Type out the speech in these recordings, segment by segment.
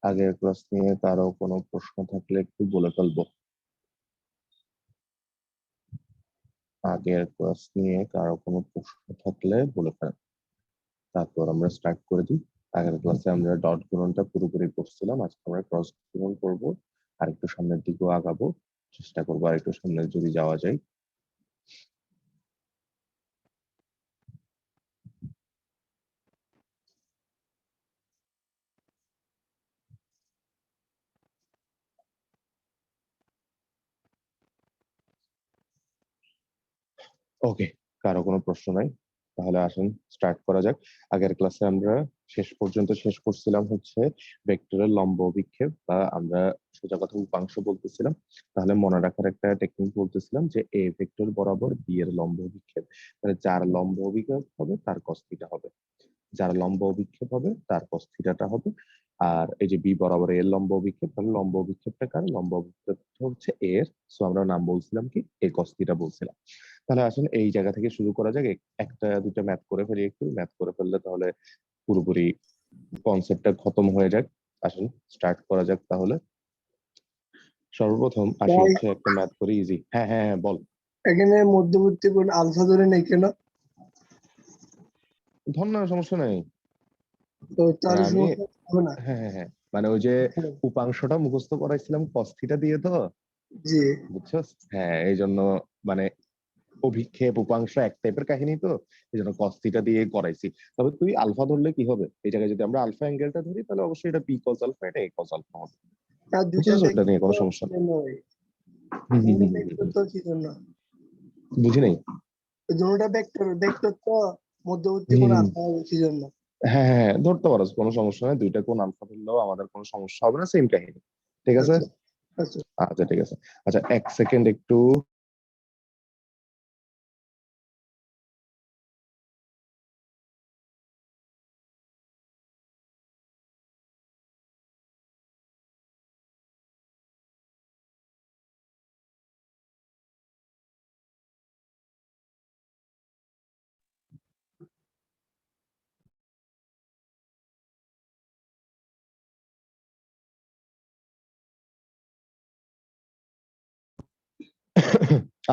আগের ক্লাস নিয়ে কারো কোনো প্রশ্ন থাকলে একটু বলে ফেলবো। আগের ক্লাস নিয়ে কারো কোনো প্রশ্ন থাকলে বলে ফেলেন, তারপর আমরা স্টার্ট করে দিই। আগের ক্লাসে আমরা ডট গুণনটা পুরোপুরি করছিলাম, আজকে আমরা ক্রস গুণন করবো। আর একটু সামনের দিকেও আগাবো, চেষ্টা করবো আর একটু সামনে যদি যাওয়া যায়। ওকে, কারো কোনো প্রশ্ন নাই, তাহলে আসুন স্টার্ট করা যাক। আগের ক্লাসে আমরা শেষ পর্যন্ত শেষ করছিলাম হচ্ছে ভেক্টরের লম্ব অভিক্ষেপ, বা আমরা সোজা কথা উপাংশ বলতেছিলাম। তাহলে মনে রাখার একটা টেকনিক বলতেছিলাম যে এ ভেক্টর বরাবর বি এর লম্ব অভিক্ষেপ, মানে যার লম্ব অভিক্ষেপ হবে তার cos থিটা হবে, যার লম্ব অভিক্ষেপ হবে তার cos থিটাটা হবে। আর এই যে বি বরাবর এর লম্ব অভিক্ষেপ, তাহলে লম্ব অভিক্ষেপটা কার, লম্ব অভিক্ষেপ হচ্ছে এ এর। সো আমরা নাম বলছিলাম কি, এ cos থিটা বলছিলাম। তাহলে আসলে এই জায়গা থেকে শুরু করা যাক, একটা দুইটা ম্যাথ করে ফেলি, একটু ম্যাথ করে ফেললে তাহলে পুরোপুরি কনসেপ্টটা খতম হয়ে যাক। আসুন স্টার্ট করা যাক তাহলে। সর্বপ্রথম আসি তাই হচ্ছে একটা ম্যাথ করি, ইজি। হ্যাঁ হ্যাঁ হ্যাঁ, বল। এখানে মধ্যবর্তী কোণ আলফা ধরে নেই কেন? ধর না, সমস্যা নাই। তো মানে তার আমি, সমস্যা হবে না। হ্যাঁ হ্যাঁ হ্যাঁ, মানে ওই যে উপাংশটা মুখস্থ করাইছিলাম cos থিটা দিয়ে, তো জি বুঝছো। হ্যাঁ, এই জন্য মানে অভিক্ষেপ উপাংশ এক টাইপের কাহিনী, তো এই জন্য cos থিটা দিয়ে করাইছি। তবে তুই আলফা ধরলে কি হবে, এই জায়গায় যদি আমরা আলফা অ্যাঙ্গেলটা ধরি তাহলে অবশ্যই এটা বি cos আলফা, এটা এ cos আলফা হবে। তার দুইটা বুঝছিস, এটা ভেক্টর নিয়ে তো কোনো সমস্যা কি নেই। জন্য হয়? হুম হুম দুইটা হুম হুম ভেক্টর হুম। তো কি জন্য? বুঝি নাই। দুটোটা ভেক্টর ভেক্টর তো মধ্যবর্তী হুম কোণ হুম। আলফা হবে কি জন্য? হ্যাঁ হ্যাঁ হ্যাঁ, ধরতে পারো, কোনো সমস্যা নেই, দুইটা কোণ আলফা ধরলেও আমাদের কোনো সমস্যা হবে না, সেম কাহিনী। ঠিক আছে। আচ্ছা আচ্ছা। আচ্ছা ঠিক আছে। আচ্ছা, এক সেকেন্ড একটু।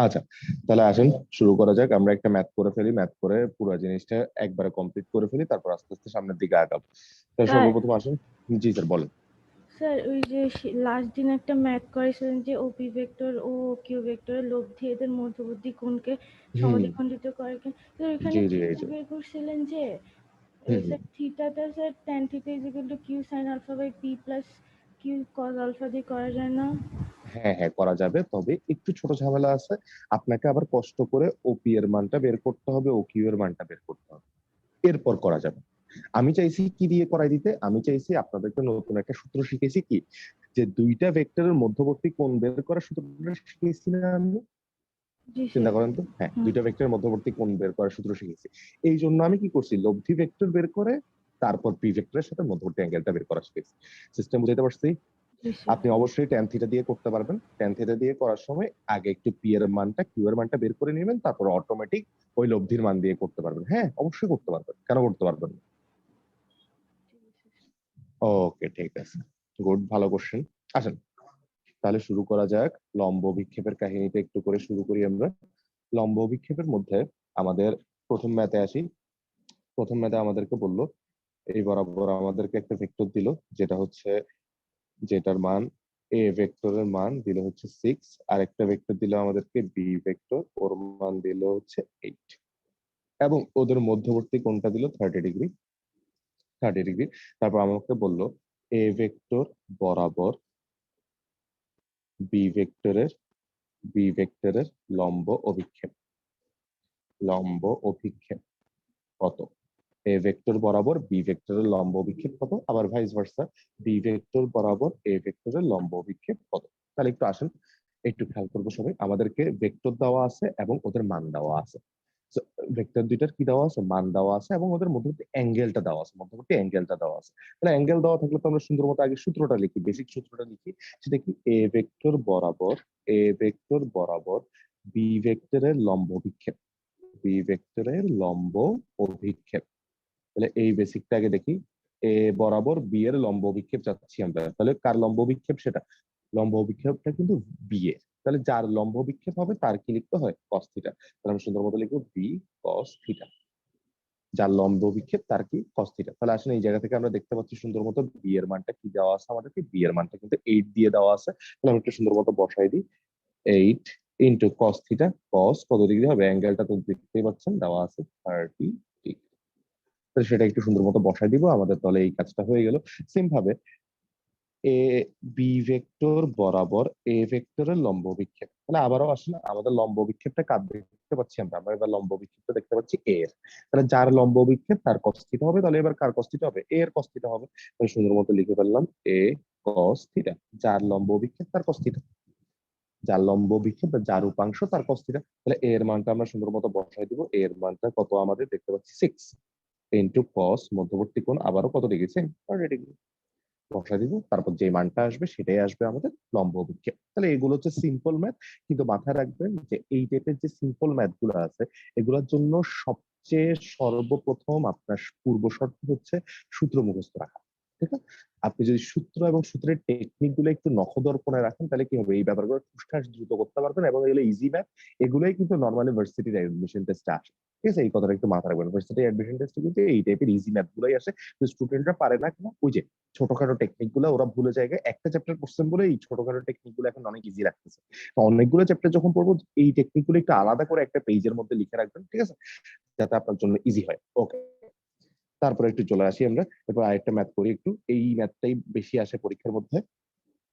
আচ্ছা, তাহলে আসেন শুরু করা যাক। আমরা একটা ম্যাথ করে ফেলি, ম্যাথ করে পুরো জিনিসটা একবারে কমপ্লিট করে ফেলি, তারপর আস্তে আস্তে সামনের দিকে আগাবো। তাহলে স্যার সর্বপ্রথম আসেন। জি স্যার, বলেন। স্যার ওই যে লাস্ট দিন একটা ম্যাথ করেছিলেন যে ওপি ভেক্টর ও কিউ ভেক্টরের লব্ধি এদের মধ্যবর্তী কোণকে হুম। সমদ্বিখণ্ডিত করে কেন? স্যার ওইখানে জি জি, এই থিটা যে। বের করছিলেন যে হুম হুম। স্যার থিটাটা sir tan theta is equal to Q sine alpha by P plus Q cos alpha দিয়ে করা যায় না? হ্যাঁ হ্যাঁ, করা যাবে, তবে একটু ছোট ঝামেলা আছে। আপনাকে আবার কষ্ট করে ওপি এর মানটা বের করতে হবে, ও কিউ এর মানটা বের করতে হবে, এরপর করা যাবে। আমি চাইছি কি দিয়ে করাই দিতে, আমি চাইছি আপনাদেরকে নতুন একটা সূত্র শিখেছি কি, যে দুইটা ভেক্টরের মধ্যবর্তী কোণ বের করার সূত্রটা শিখেছি না আমি? জি চিন্তা স্যার। করেন তো, হ্যাঁ, হুম। দুইটা ভেক্টরের মধ্যবর্তী কোণ বের করার সূত্র শিখেছি। এই জন্য আমি কি করছি, লব্ধি ভেক্টর বের করে তারপর পি ভেক্টরের সাথে মধ্যবর্তী অ্যাঙ্গেলটা বের করা শিখেছি। সিস্টেম বুঝাইতে পারছি? জি স্যার। আপনি অবশ্যই ট্যান থিটা দিয়ে করতে পারবেন। ট্যান থিটা দিয়ে করার সময় আগে একটু পি এর মানটা কিউ এর মানটা বের করে নেবেন, তারপর অটোমেটিক ওই লব্ধির মান দিয়ে করতে পারবেন। হ্যাঁ, অবশ্যই করতে পারবেন, কেন করতে পারবেন না? ওকে ঠিক আছে, গুড, ভালো কোশ্চেন। আসেন তাহলে শুরু করা যাক। লম্ব বিক্ষেপের কাহিনীটা একটু করে শুরু করি আমরা। লম্ব বিক্ষেপের মধ্যে আমাদের প্রথম ম্যাথে আসি। প্রথম ম্যাথে আমাদেরকে বললো এই বরাবর আমাদেরকে একটা ভেক্টর দিল, যেটা হচ্ছে, যেটার মান এ ভেক্টরের মান দিল হচ্ছে 6, আর একটা ভেক্টর দিল আমাদেরকে বি ভেক্টর, ওর মান দিল হচ্ছে 8, এবং ওদের মধ্যবর্তী কোণটা দিল 30 ডিগ্রি। 30 ডিগ্রি। তারপর আমাকে বললো এ ভেক্টর বরাবর বি ভেক্টরের বি ভেক্টরের লম্ব অভিক্ষেপ, লম্ব অভিক্ষেপ কত। এ ভেক্টর বরাবর বি ভেক্টরের লম্ব অভিক্ষেপ কত, আবার ভাইস ভার্সা, বি ভেক্টর বরাবর এ ভেক্টরের লম্ব অভিক্ষেপ কত। তাহলে একটু আসেন, একটু খেয়াল করবো সবাই, আমাদেরকে ভেক্টর দেওয়া আছে এবং ওদের মান দেওয়া আছে। ভেক্টর দুইটার কি দেওয়া আছে, মান দেওয়া আছে, এবং ওদের মধ্যবর্তী অ্যাঙ্গেলটা দেওয়া আছে, মধ্যবর্তী অ্যাঙ্গেলটা দেওয়া আছে। তাহলে অ্যাঙ্গেল দেওয়া থাকলে তো আমরা সুন্দর মতো আগে সূত্রটা লিখি, বেসিক সূত্রটা লিখি। সেটা কি, এ ভেক্টর বরাবর এ ভেক্টর বরাবর বি ভেক্টরের লম্ব অভিক্ষেপ, বি ভেক্টরের লম্ব অভিক্ষেপ। তাহলে এই বেসিকটা আগে দেখি। এ বরাবর বি এর লম্ব বিক্ষেপ চাচ্ছি আমরা, তাহলে কার লম্ব বিক্ষেপ সেটা? লম্ব বিক্ষেপটা কিন্তু বি এর, তাহলে যার লম্ব বিক্ষেপ হবে তার কি লিখতে হয়? Cos theta. তাহলে আমি সুন্দর মতো লিখবো বি কস থিটা, যার লম্ব বিক্ষেপ তার কি? Cos theta. তাহলে আসলে এই জায়গা থেকে আমরা দেখতে পাচ্ছি সুন্দর মতো বি এর মানটা কি দেওয়া আছে আমাদেরকে? বি এর মানটা কিন্তু 8 দিয়ে দেওয়া আছে। তাহলে আমি একটু সুন্দর মতো বসাই দিই, 8 ইন্টু কস থিটা। কস কত ডিগ্রি হবে? অ্যাঙ্গেলটা তো দেখতেই পাচ্ছেন দেওয়া আছে 30 ডিগ্রি। তাহলে সেটা একটু সুন্দর মতো বসাই দিব, আমাদের তাহলে এই কাজটা হয়ে গেল। সেম ভাবে এ বি ভেক্টর বরাবর এ ভেক্টরের লম্ব বিক্ষেপ, তাহলে আবারও আসলে আমাদের লম্ব বিক্ষেপটা কার দেখতে পাচ্ছি আমরা? আমরা এবার লম্ব বিক্ষেপটা দেখতে পাচ্ছি এ এর। তাহলে যার লম্ব বিক্ষেপ তার কস থিটা হবে, তাহলে এবার কার কস থিটা হবে? এ এর কস থিটা হবে। তাহলে সুন্দর মতো লিখে ফেললাম এ কস থিটা, যার লম্ব বিক্ষেপ তার কস থিটা, যার লম্ব বিক্ষেপ বা যার উপাংশ তার কস থিটা। তাহলে এ এর মানটা আমরা সুন্দর মতো বসাই দিব, এ এর মানটা কত আমাদের দেখতে পাচ্ছি 6 ইন্টু কস মধ্যবর্তী কোণ আবারও কত ডিগ্রি? সেম 30 ডিগ্রি বসা দিব, তারপর যে মানটা আসবে সেটাই আসবে আমাদের লম্ব বিক্ষেপ। তাহলে এগুলো হচ্ছে সিম্পল ম্যাথ, কিন্তু মাথায় রাখবেন যে এই টাইপের যে সিম্পল ম্যাথ গুলো আছে এগুলোর জন্য সবচেয়ে সর্বপ্রথম আপনার পূর্ব শর্ত হচ্ছে সূত্র মুখস্থ রাখা। ঠিক আছে? আপনি যদি সূত্র এবং সূত্রের টেকনিক গুলো একটু নখদর্পণে রাখেন তাহলে কি হবে? এই ব্যাপারগুলো ঠুসঠাস দ্রুত করতে পারবেন, এবং এগুলো ইজি ম্যাথ, এগুলোই কিন্তু নর্মালি ভার্সিটির অ্যাডমিশন টেস্টে আসে। ঠিক আছে? এই কথাটা একটু মাথায় রাখবেন, ভার্সিটি অ্যাডমিশন টেস্টে কিন্তু এই টাইপের ইজি ম্যাথ গুলোই আসে। স্টুডেন্টরা পারে না কেন? ওই যে ছোটখাটো টেকনিক গুলো ওরা ভুলে যায়, একটা চ্যাপ্টার পড়ছেন বলে এই ছোটখাটো টেকনিক গুলো এখন অনেক ইজি রাখতেছে। তো অনেকগুলো চ্যাপ্টার যখন পড়বো এই টেকনিক গুলো একটু আলাদা করে একটা পেজের মধ্যে লিখে রাখবেন, ঠিক আছে, যাতে আপনার জন্য ইজি হয়। ওকে, তারপরে একটু চলে আসি আমরা, এরপর আরেকটা ম্যাথ করি একটু, এই ম্যাথটাই বেশি আসে পরীক্ষার মধ্যে।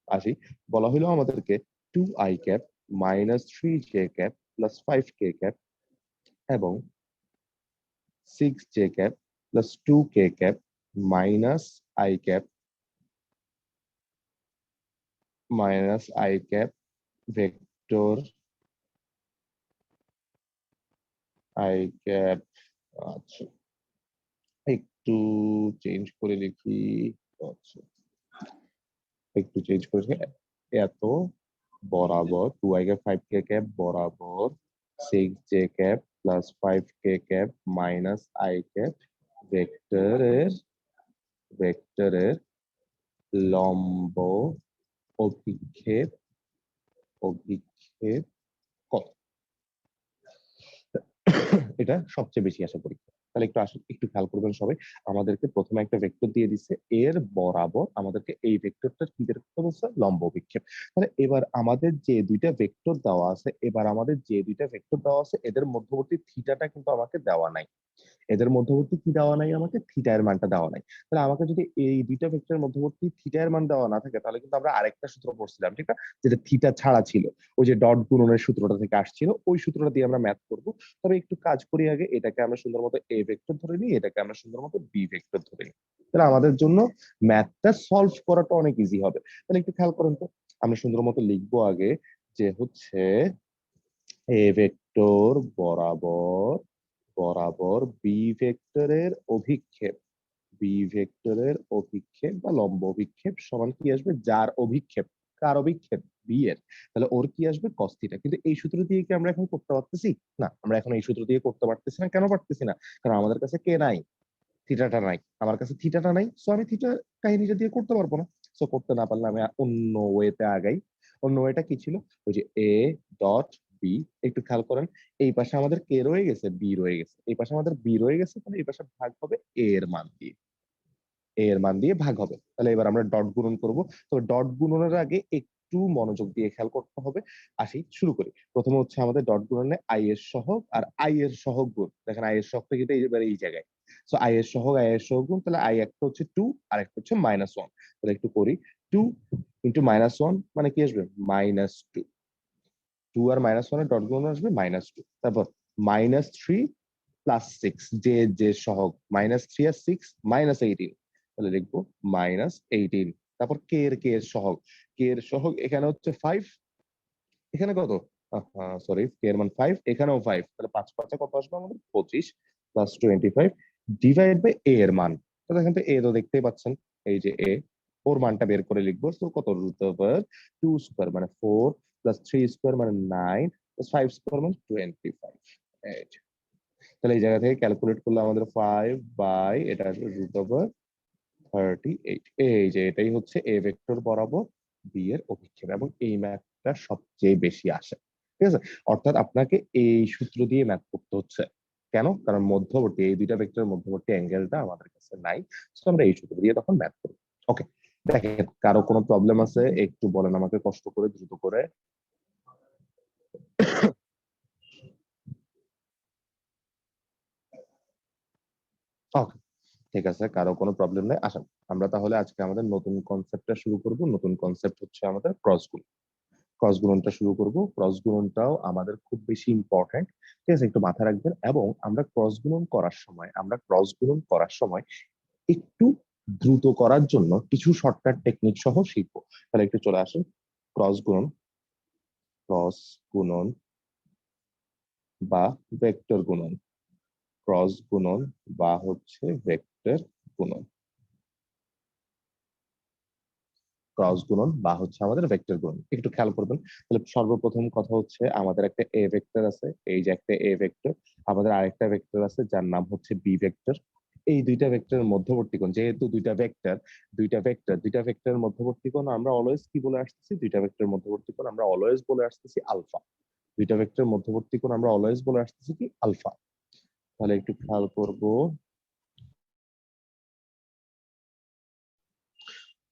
আসি, বলা হলো আমাদেরকে 2i cap minus 3j cap plus 5k cap এবং 6j cap plus 2k cap minus i cap vector I cap. আচ্ছা, একটু চেঞ্জ করে লিখি। আচ্ছা, একটু চেঞ্জ করে লিখি। এত বরাবর 2i ক্যাপ 5k ক্যাপ বরাবর 6j cap plus 5k cap minus i cap ভেক্টরের ভেক্টরের লম্ব অভিক্ষেপ অভিক্ষেপ কত? এটা সবচেয়ে বেশি আসে পরীক্ষা। তাহলে একটু আসুন, একটু খেয়াল করবেন সবাই। আমাদেরকে প্রথমে একটা ভেক্টর দিয়ে দিচ্ছে, এর বরাবর আমাদেরকে এই ভেক্টরটা কি বের করতে বলছে? লম্ব বিক্ষেপ। তাহলে এবার আমাদের যে দুইটা ভেক্টর দেওয়া আছে, এদের মধ্যবর্তী থিটাটা কিন্তু আমাকে দেওয়া নাই। এদের মধ্যবর্তী কি দেওয়া নাই? আমাকে থিটা এর মানটা দেওয়া নাই। তাহলে আমাকে যদি এই দুইটা ভেক্টরের মধ্যবর্তী থিটা এর মান দেওয়া না থাকে, তাহলে কিন্তু আমরা আরেকটা সূত্র পড়ছিলাম, ঠিক না, যেটা থিটা ছাড়া ছিল, ওই যে ডট গুণনের সূত্রটা থেকে আসছিল, ওই সূত্রটা দিয়ে আমরা ম্যাথ করব। তবে একটু কাজ করি আগে, এটাকে আমরা সুন্দর মতো এ ভেক্টর ধরে নিই, এটাকে আমরা সুন্দর মতো বি ভেক্টর ধরে নিই। তাহলে আমাদের জন্য ম্যাথটা সলভ করাটা অনেক ইজি হবে। তাহলে একটু খেয়াল করেন তো, আমরা সুন্দর মতো লিখবো আগে যে হচ্ছে এ ভেক্টর বরাবর বরাবর বি ভেক্টরের অভিক্ষেপ, বি ভেক্টরের অভিক্ষেপ বা লম্ব অভিক্ষেপ সমান কি আসবে? যার অভিক্ষেপ, কার অভিক্ষেপ? বি এর। তাহলে ওর কি আসবে? Cos theta. কিন্তু এই সূত্র দিয়ে কি আমরা এখন করতে পারতেছি? না, আমরা এখন এই সূত্র দিয়ে করতে পারতেছি না। কেন পারতেছি না? কারণ আমাদের কাছে কে নাই? থিটাটা নাই। আমার কাছে থিটাটা নাই, সো আমি থিটা কাহিনীটা দিয়ে করতে পারবো না। সো করতে না পারলে আমি অন্য ওয়েতে আগাই। অন্য ওয়েটা কি ছিল? ওই যে এ ডট বি, একটু খেয়াল করেন, এই পাশে আমাদের কে রয়ে গেছে? বি রয়ে গেছে। এই পাশে আমাদের বি রয়ে গেছে, তাহলে এই পাশে ভাগ হবে এ এর মান দিয়ে, এ এর মান দিয়ে ভাগ হবে। তাহলে এবার আমরা ডট গুণন করব। তো ডট গুণনের আগে একটু মনোযোগ দিয়ে খেয়াল করতে হবে। আসি, শুরু করি। প্রথমে হচ্ছে আমাদের ডট গুণনে আই এর সহগ আর আই এর সহগ গুণ। দেখেন আই এর সহগটা কিন্তু এবার এই জায়গায়। সো আই এর সহগ গুণ, তাহলে আই একটা হচ্ছে 2 আর একটা হচ্ছে -1। তাহলে একটু করি, 2 ইন্টু -1 মানে কি আসবে? -2। 2 আর -1 এর ডট গুণন আসবে -2। তারপর -3 প্লাস 6, যে সহগ -3 আর 6 -18, তাহলে লিখবো -18। তারপর কে এর সহগ এখানে হচ্ছে 5, এখানে কত? সরি, কে এর মান 5, এখানেও 5, তাহলে 5 5 কত আসবে আমাদের? 25 প্লাস 25 ডিভাইড বাই এ এর মান। তো এখান থেকে এ তো দেখতেই পাচ্ছেন, এই যে এ, ওর মানটা বের করে লিখবো। তো কত? √2 স্কয়ার মানে 4 প্লাস 3 স্কয়ার মানে 9 প্লাস 5 স্কয়ার মানে 25। এই তাহলে এই জায়গা থেকে ক্যালকুলেট করলে আমাদের 5 বাই এটা আসবে √2 38। এই যে এটাই হচ্ছে এ ভেক্টর বরাবর বি এর অভিক্ষেপ, এবং এই ম্যাথটা সবচেয়ে বেশি আসে। ঠিক আছে, অর্থাৎ আপনাকে এই সূত্র দিয়ে ম্যাথ করতে হচ্ছে। কেন? কারণ মধ্যবর্তী এই দুইটা ভেক্টরের মধ্যবর্তী অ্যাঙ্গেলটা আমাদের কাছে নাই, তো আমরা এই সূত্র দিয়ে তখন ম্যাথ করি। ওকে, দেখেন কারো কোনো প্রবলেম আছে একটু বলেন আমাকে, কষ্ট করে দ্রুত করে। ওকে, ঠিক আছে, কারো কোনো প্রবলেম নেই। আসেন আমরা তাহলে আজকে আমাদের নতুন কনসেপ্টটা শুরু করব। নতুন কনসেপ্ট হচ্ছে আমাদের ক্রস গুণ। ক্রস গুণনটা শুরু করব। ক্রস গুণনটাও আমাদের খুব বেশি ইম্পর্টেন্ট, ঠিক আছে, একটু মাথায় রাখবেন। এবং আমরা ক্রস গুণন করার সময় একটু দ্রুত করার জন্য কিছু শর্টকাট টেকনিক সহ শিখবো। তাহলে একটু চলে আসেন। ক্রস গুণন, ক্রস গুণন বা ভেক্টর গুণন, ক্রস গুণন বা হচ্ছে ভেক্টর গুণন, ক্রস গুণন বা হচ্ছে আমাদের ভেক্টর গুণন। একটু খেয়াল করবেন। তাহলে সর্বপ্রথম কথা হচ্ছে আমাদের একটা এ ভেক্টর আছে, এই যে একটা এ ভেক্টর। আমাদের আরেকটা ভেক্টর আছে যার নাম হচ্ছে বি ভেক্টর। এই দুইটা ভেক্টরের মধ্যবর্তী কোণ, যেহেতু দুইটা ভেক্টরের মধ্যবর্তী কোণ আমরা অলওয়েজ কি বলে আসতেছি, দুইটা ভেক্টরের মধ্যবর্তী কোণ আমরা অলওয়েজ বলে আসতেছি আলফা। দুইটা ভেক্টরের মধ্যবর্তী কোণ আমরা অলওয়েজ বলে আসতেছি কি, আলফা। তাহলে একটু খেয়াল করবো।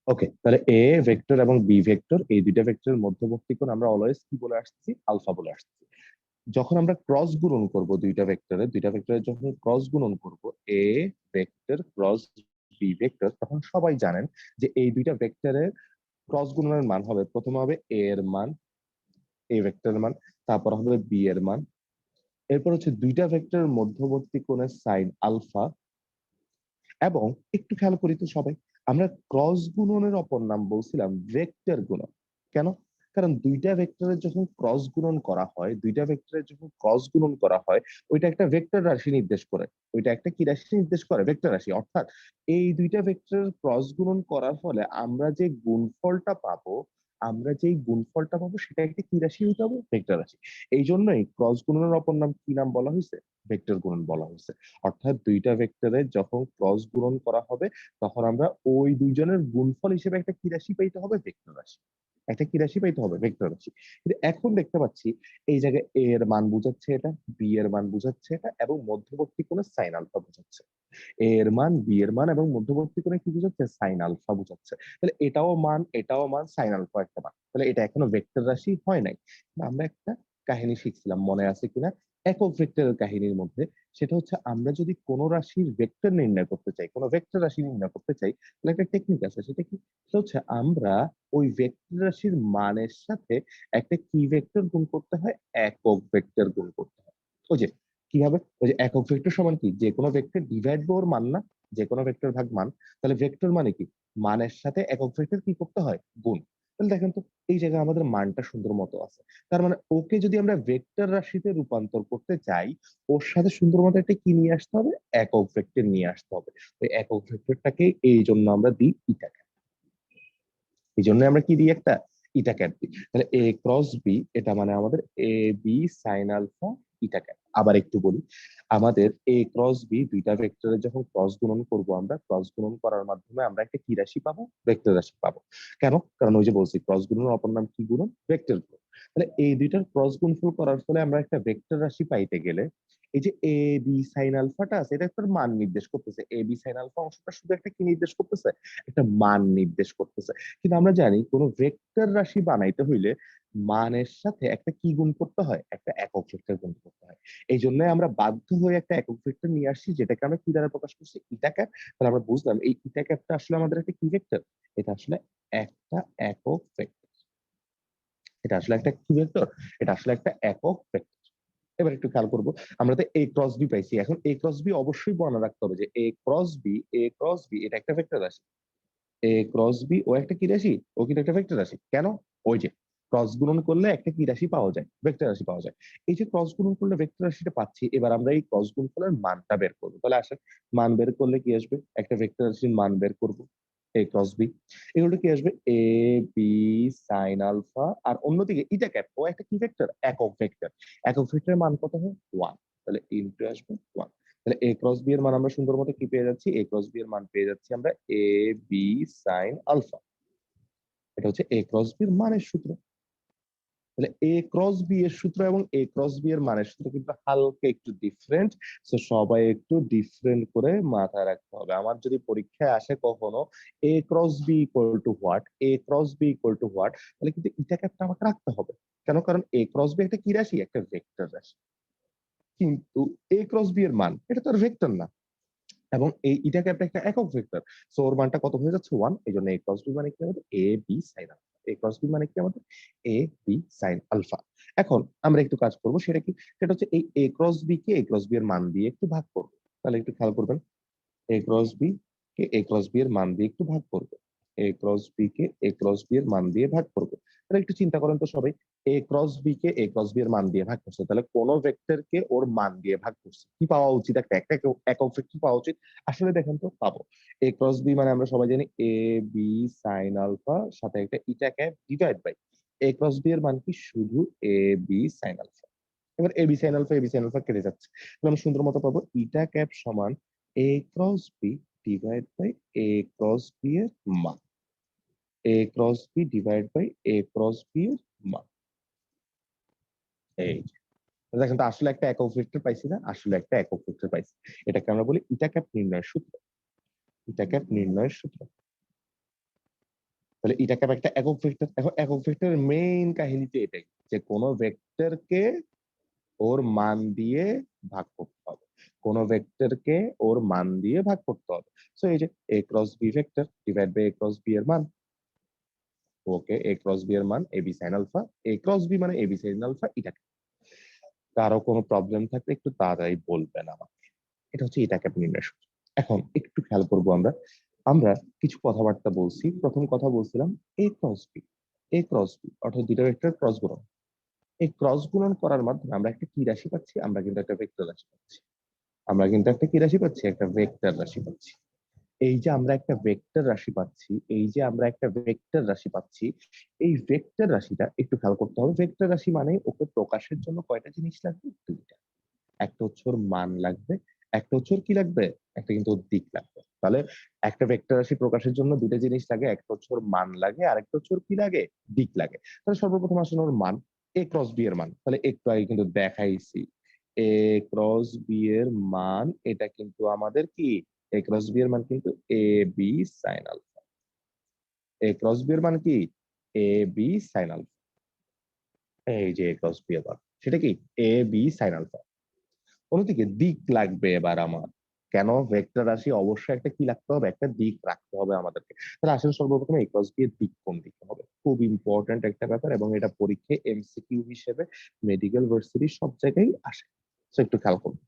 ওকে, তাহলে এ ভেক্টর এবং বি ভেক্টর এই দুইটা ভেক্টরের মধ্যবর্তী কোণ আমরা অলওয়েজ কি বলে আসতেছি, আলফা বলে আসতেছি। যখন আমরা ক্রস গুণন করব দুইটা ভেক্টরের যখন ক্রস গুণন করব, A vector cross B vector, তখন সবাই জানেন যে এই দুইটা ভেক্টরের ক্রস গুণনের মান হবে, প্রথমে হবে এ এর মান, এ ভেক্টরের মান, তারপর হবে বি এর মান, এরপর হচ্ছে দুইটা ভেক্টরের মধ্যবর্তী কোণের সাইন আলফা। এবং একটু খেয়াল করি তো সবাই, আমরা ক্রস গুণনের অপর নাম বলছিলাম ভেক্টর গুণন। কেন? কারণ দুইটা ভেক্টরের যখন ক্রস গুণন করা হয়, ওইটা একটা ভেক্টর রাশি নির্দেশ করে। ওইটা একটা কি রাশি নির্দেশ করে? ভেক্টর রাশি। অর্থাৎ এই দুইটা ভেক্টরের ক্রস গুণন করার ফলে আমরা যেই গুণফলটা পাবো সেটা একটা কি রাশি হইতে হবে? ভেক্টর রাশি। এই জন্যই ক্রস গুণনের অপর নাম কি নাম বলা হয়েছে? ভেক্টর গুণন বলা হয়েছে। অর্থাৎ দুইটা ভেক্টরের যখন ক্রস গুণন করা হবে, তখন আমরা ওই দুইজনের গুণফল হিসেবে একটা কি রাশি পাইতে হবে? ভেক্টর রাশি। একটা কি রাশি পাইতে হবে? ভেক্টর রাশি। কিন্তু এখন দেখতে পাচ্ছি এই জায়গায় এ এর মান বুঝাচ্ছে এটা, বি এর মান বুঝাচ্ছে এটা, এবং মধ্যবর্তী কোণে সাইন আলফা বুঝাচ্ছে। এ এর মান, বি এর মান এবং মধ্যবর্তী কোণে কি বুঝাচ্ছে? সাইন আলফা বুঝাচ্ছে। তাহলে এটাও মান সাইন আলফা একটা মান। তাহলে এটা এখনো ভেক্টর রাশি হয় নাই। আমরা একটা কাহিনী শিখছিলাম, মনে আছে কিনা, একক ভেক্টরের কাহিনীর মধ্যে। সেটা হচ্ছে আমরা যদি কোনো রাশির ভেক্টর নির্ণয় করতে চাই, কোনো ভেক্টর রাশি নির্ণয় করতে চাই, তাহলে একটা টেকনিক আছে। সেটা কি? সেটা হচ্ছে আমরা ওই ভেক্টর রাশির মানের সাথে একটা কি ভেক্টর গুণ করতে হয়, একক ভেক্টর গুণ করতে হয়। ওই যে কিভাবে, ওই যে একক ভেক্টর সমান কি, যে কোনো ভেক্টর ডিভাইড বাই ওর মান না, যে কোনো ভেক্টর ভাগ মান। তাহলে ভেক্টর মানে কি, মানের সাথে একক ভেক্টর কি করতে হয়, গুণ। তাহলে দেখেন তো, এই জায়গায় আমাদের মানটা সুন্দর মতো আছে। তার মানে ওকে যদি আমরা ভেক্টর রাশিতে রূপান্তর করতে চাই, ওর সাথে সুন্দর মতো একটা কি নিয়ে আসতে হবে, একক ভেক্টর নিয়ে আসতে হবে। ওই একক ভেক্টরটাকে এই জন্য আমরা দিই ইটা ক্যাপ। এই জন্য আমরা কি দিই, একটা ইটা ক্যাপ দিই। তাহলে এ ক্রস বি, এটা মানে আমাদের এ বি সাইন আলফা ইটা ক্যাপ। আবার একটু বলি, আমাদের এ ক্রস বি দুইটা ভেক্টরের যখন ক্রস গুণন করব, আমরা ক্রস গুণন করার মাধ্যমে আমরা একটা কি রাশি পাবো, ভেক্টর রাশি পাবো। কেন? কারণ ওই যে বলছি ক্রস গুণনের অপর নাম কি গুণন, ভেক্টর গুণন। তাহলে এই দুইটার ক্রস গুণফল করার ফলে আমরা একটা ভেক্টর রাশি পাইতে গেলে, এই যে এ বি সাইন আলফাটা আছে, এটা একটা মান নির্দেশ করতেছে। এ বি সাইন আলফা অংশটা শুধু একটা কি নির্দেশ করতেছে, একটা মান নির্দেশ করতেছে। কিন্তু আমরা জানি কোন ভেক্টর রাশি বানাইতে হইলে মানের সাথে একটা কি গুণ করতে হয়, একটা একক ভেক্টর গুণ করতে হয়। এই জন্য আমরা বাধ্য হয়ে একটা একক ভেক্টর নিয়ে আসছি, যেটাকে আমরা কি দ্বারা প্রকাশ করছি, ইটা ক্যাপ। তাহলে আমরা বুঝলাম এই ইটা ক্যাপটা আসলে আমাদের একটা কি ভেক্টর, এটা আসলে একটা একক ভেক্টর। এটা আসলে একটা কি ভেক্টর, এটা আসলে একটা একক ভেক্টর। এবার একটু খেয়াল করবো, আমরা তো এ ক্রস বি পাইছি। এখন এ ক্রস বি অবশ্যই মনে রাখতে হবে যে এ ক্রস বি এটা একটা ভেক্টর রাশি। এ ক্রস বি ও একটা কি রাশি, ও কিন্তু একটা ভেক্টর রাশি। কেন? ওই যে ক্রস গুণন করলে একটা কি রাশি পাওয়া যায়, ভেক্টর রাশি পাওয়া যায়। এই যে ক্রস গুণন করলে ভেক্টর রাশিটা পাচ্ছি, এবার আমরা এই ক্রস গুণফলের মানটা বের করবো। তাহলে আসেন, মান বের করলে কি আসবে, একটা ভেক্টর রাশির মান বের করবো, এ ক্রস বি। এগুলো কি আসবে, এ বি সাইন আলফা, আর অন্যদিকে ইটা ক্যাপ, ও একটা কি ভেক্টর, একক ভেক্টর। একক ভেক্টরের মান কত হয়, 1। তাহলে ইনটু আসবে 1। তাহলে এ ক্রস বি এর মান আমরা সুন্দর মতো কি পেয়ে যাচ্ছি, এ ক্রস বি এর মান পেয়ে যাচ্ছি আমরা এ বি সাইন আলফা। এটা হচ্ছে এ ক্রস বি এর মানের সূত্র। তাহলে এ ক্রস বি এর সূত্র এবং এ ক্রস বি এর মানের সূত্র কিন্তু হালকা একটু ডিফারেন্ট। সো সবাই একটু ডিফারেন্ট করে মাথায় রাখতে হবে। আমার যদি পরীক্ষায় আসে কখনো A cross B equal to what, A cross B equal to what, তাহলে কিন্তু এটাকে একটা আমাকে রাখতে হবে। কেন? কারণ এ ক্রস বি একটা কি রাশি? একটা ভেক্টর রাশি। কিন্তু এ ক্রস বি এর মান এটা তো আর ভেক্টর না, এবং এই ইটা ক্যাপটা একটা একক ভেক্টর। সো ওর মানটা কত হয়ে যাচ্ছে? 1। এই জন্য এ ক্রস বি মানে কি আমাদের? এ B sine alpha. A cross B মানে কি আমাদের? এ বি সাইন আলফা। এখন আমরা একটু কাজ করব, সেটা কি? সেটা হচ্ছে এই এ ক্রস বি কে এ ক্রস বি এর মান দিয়ে একটু ভাগ করব। তাহলে একটু খেয়াল করবেন, এ ক্রস বি কে এ ক্রস বি এর মান দিয়ে একটু ভাগ করব। এ ক্রস বি কে এ ক্রস বি এর মান দিয়ে ভাগ করব। তাহলে একটু চিন্তা করেন তো সবাই, এ ক্রস বি কে এ ক্রস বি এর মান দিয়ে ভাগ করছে, তাহলে কোন ভেক্টরকে ওর মান দিয়ে ভাগ করছে, কি পাওয়া উচিত? একটা একটা একক ভেক্টর পাওয়া উচিত। আসলে দেখেন তো পাবো এ ক্রস বি মানে আমরা সবাই জানি এ বি সাইন আলফা, সাথে একটা eta cap divide by A cross B এর মান কি? শুধু এ বি সাইন আলফা। এবার A B sine alpha, A B sine alpha কেটে যাচ্ছে, তাহলে আমরা সুন্দর মতো পাবো ইটা ক্যাপ সমান A cross B divide by A cross B এর মান। A cross B divide by A cross B এর মান। এই যে। দেখেন তো আসলে একটা একক ভেক্টর পাইছি না? আসলে একটা একক ভেক্টর পাইছি। এটাকে আমরা বলি ইটা ক্যাপ নির্ণয়ের সূত্র। ইটা ক্যাপ নির্ণয়ের সূত্র। তাহলে ইটা ক্যাপ একটা একক ভেক্টর। এখন একক ভেক্টরের মেইন কাহিনীতে এটাই, যে কোন ভেক্টরকে ওর মান দিয়ে ভাগ করতে হবে। কোন ভেক্টরকে ওর মান দিয়ে ভাগ করতে হবে। সো এই যে A cross B vector divide by A cross B এর মান। ওকে, এ ক্রস বি এর মান A B sine alpha, A cross B মানে এ বি সাইন আলফা। এটা কারো কোনো প্রবলেম থাকলে একটু তাড়াতাড়ি বলবেন আমাকে। এটা হচ্ছে এটা ক্যাপ নির্ণয় সূত্র। এখন একটু খেয়াল করব আমরা, আমরা কিছু কথাবার্তা বলছি। প্রথম কথা বলছিলাম এ ক্রস বি, এ ক্রস বি অর্থাৎ দুটো ভেক্টর ক্রস গুণন। এই ক্রস গুণন করার মাধ্যমে আমরা একটা কি রাশি পাচ্ছি? আমরা কিন্তু একটা ভেক্টর রাশি পাচ্ছি। আমরা কিন্তু একটা কি রাশি পাচ্ছি? একটা ভেক্টর রাশি পাচ্ছি। এই যে আমরা একটা ভেক্টর রাশি পাচ্ছি, এই যে আমরা একটা ভেক্টর রাশি পাচ্ছি, এই ভেক্টর রাশিটা একটু খেয়াল করতে হবে। ভেক্টর রাশি মানে ওকে প্রকাশের জন্য কয়টা জিনিস লাগবে? দুইটা। একটা হচ্ছে ওর মান লাগবে, একটা হচ্ছে ওর কি লাগবে? একটা কিন্তু ওর দিক লাগবে। তাহলে একটা ভেক্টর রাশি প্রকাশের জন্য দুইটা জিনিস লাগে, একটা হচ্ছে ওর মান লাগে, আর একটা হচ্ছে ওর কি লাগে? দিক লাগে। তাহলে সর্বপ্রথম আসলে ওর মান, এ ক্রস বি এর মান। তাহলে একটু আগে কিন্তু দেখাইছি এ ক্রস বি এর মান, এটা কিন্তু আমাদের কি? এ ক্রস বি এর মান কিন্তু এ B sine alpha. A cross B এর মান কি? এ বি সাইন আলফা। এই যে এ ক্রস বি এর মান, সেটা কি? এ বি সাইন আলফা। অন্যদিকে দিক লাগবে এবার আমার। কেন? ভেক্টর রাশি অবশ্যই একটা কি রাখতে হবে? একটা দিক রাখতে হবে আমাদেরকে। তাহলে আসলে সর্বপ্রথম এ ক্রস বি এর দিক কোন দিকে হবে? খুব ইম্পর্টেন্ট একটা ব্যাপার, এবং এটা পরীক্ষায় এমসিকিউ হিসেবে মেডিকেল ভার্সিটি সব জায়গায় আসে। তো একটু খেয়াল করুন,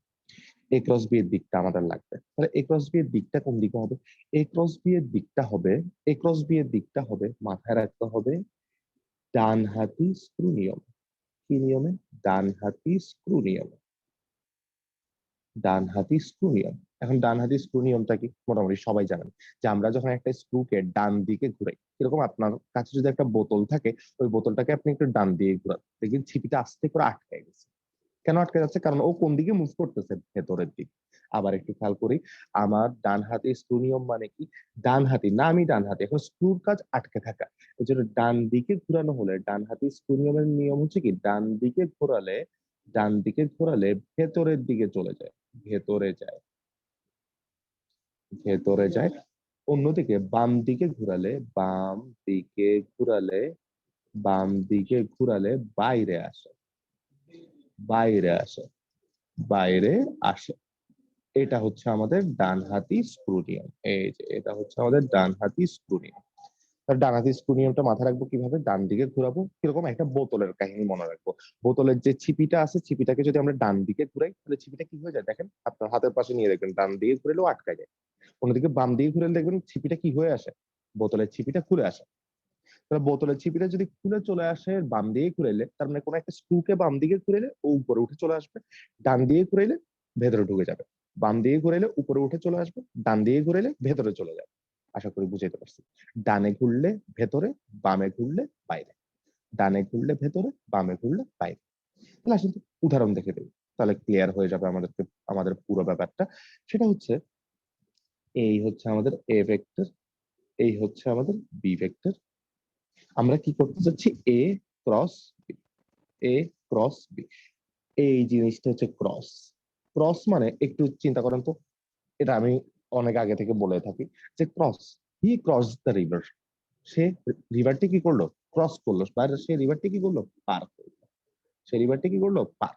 এ ক্রস বি এর দিকটা আমাদের লাগবে। তাহলে এ ক্রস বি এর দিকটা কোন দিকে হবে? এ ক্রস বি এর দিকটা হবে, এ ক্রস বি এর দিকটা হবে, মাথায় রাখতে হবে, ডান হাতি স্ক্রু নিয়ম। কি নিয়মে? ডান হাতি স্ক্রু নিয়ম। ডান হাতি স্ক্রু নিয়ম। এখন ডান হাতি স্ক্রু নিয়মটা কি? মোটামুটি সবাই জানেন যে আমরা যখন একটা স্ক্রুকে ডান দিকে ঘুরাই, এরকম আপনার কাছে যদি একটা বোতল থাকে, ওই বোতলটাকে আপনি একটু ডান দিয়ে ঘুরান, দেখবেন ছিপিটা আস্তে করে আটকে গেছে। কেন আটকে যাচ্ছে? কারণ ও কোন দিকে মুভ করতেছে? ভেতরের দিক। আবার একটু খেয়াল করি, আমার ডান হাতে স্ক্রু নিয়ম মানে কি? ডান হাতি না, আমি ডান হাতে, এখন স্ক্রুর কাজ আটকে থাকা। এই জন্য ডান দিকে ঘোরানো হলে, ডান হাতি স্ক্রু নিয়মের নিয়ম হচ্ছে কি? ডান দিকে ঘোরালে, ডান দিকে ঘোরালে ভেতরের দিকে চলে যায়, ভেতরে যায়, ভেতরে যায়। অন্যদিকে বাম দিকে ঘোরালে, বাম দিকে ঘোরালে, বাম দিকে ঘোরালে বাইরে আসে, বাইরে আসে, বাইরে আসে। এটা হচ্ছে আমাদের ডান হাতি স্ক্রু নিয়ম। এই যে এটা হচ্ছে আমাদের ডান হাতি স্ক্রু নিয়ম। ডান হাতি স্ক্রু নিয়মটা মাথায় রাখবো কিভাবে? ডান দিকে ঘোরাবো, কিরকম? একটা বোতলের কাহিনী মনে রাখবো। বোতলের যে ছিপিটা আছে, ছিপিটাকে যদি আমরা ডান দিকে ঘুরাই, তাহলে ছিপিটা কি হয়ে যায়? দেখেন আপনার হাতের পাশে নিয়ে দেখবেন, ডান দিকে ঘুরেলেও আটকায় যায়। অন্যদিকে বাম দিকে ঘুরে দেখবেন ছিপিটা কি হয়ে আসে? বোতলের ছিপিটা খুলে আসে। তাহলে বোতলের ছিপিটা যদি খুলে চলে আসে বাম দিকে ঘুরাইলে, তার মানে কোনো একটা স্ক্রুকে বাম দিকে ঘুরাইলে ও উপরে উঠে চলে আসবে, ডান দিকে ঘুরাইলে ভেতরে ঢুকে যাবে। বাম দিকে ঘুরাইলে উপরে উঠে চলে আসবে, ডান দিকে ঘুরাইলে ভেতরে চলে যাবে। আশা করি বুঝাইতে পারছি। ডানে ঘুরলে ভেতরে, বামে ঘুরলে বাইরে। ডানে ঘুরলে ভেতরে, বামে ঘুরলে বাইরে। তাহলে আসলে উদাহরণ দেখে দেব। তাহলে ক্লিয়ার হয়ে যাবে আমাদের পুরো ব্যাপারটা। সেটা হচ্ছে এই হচ্ছে আমাদের এ ভেক্টর, এই হচ্ছে আমাদের বি ভেক্টর। আমরা কি করতে যাচ্ছি, A cross B, A cross B. এই জিনিসটা হচ্ছে ক্রস। ক্রস মানে একটু চিন্তা করেন তো, এটা আমি অনেক আগে থেকে বলে থাকি যে cross, he cross the river. সে রিভারটি কি করলো, ক্রস করলো, বা সে রিভারটি কি করলো, পার করলো। সে রিভারটি কি করলো, পার।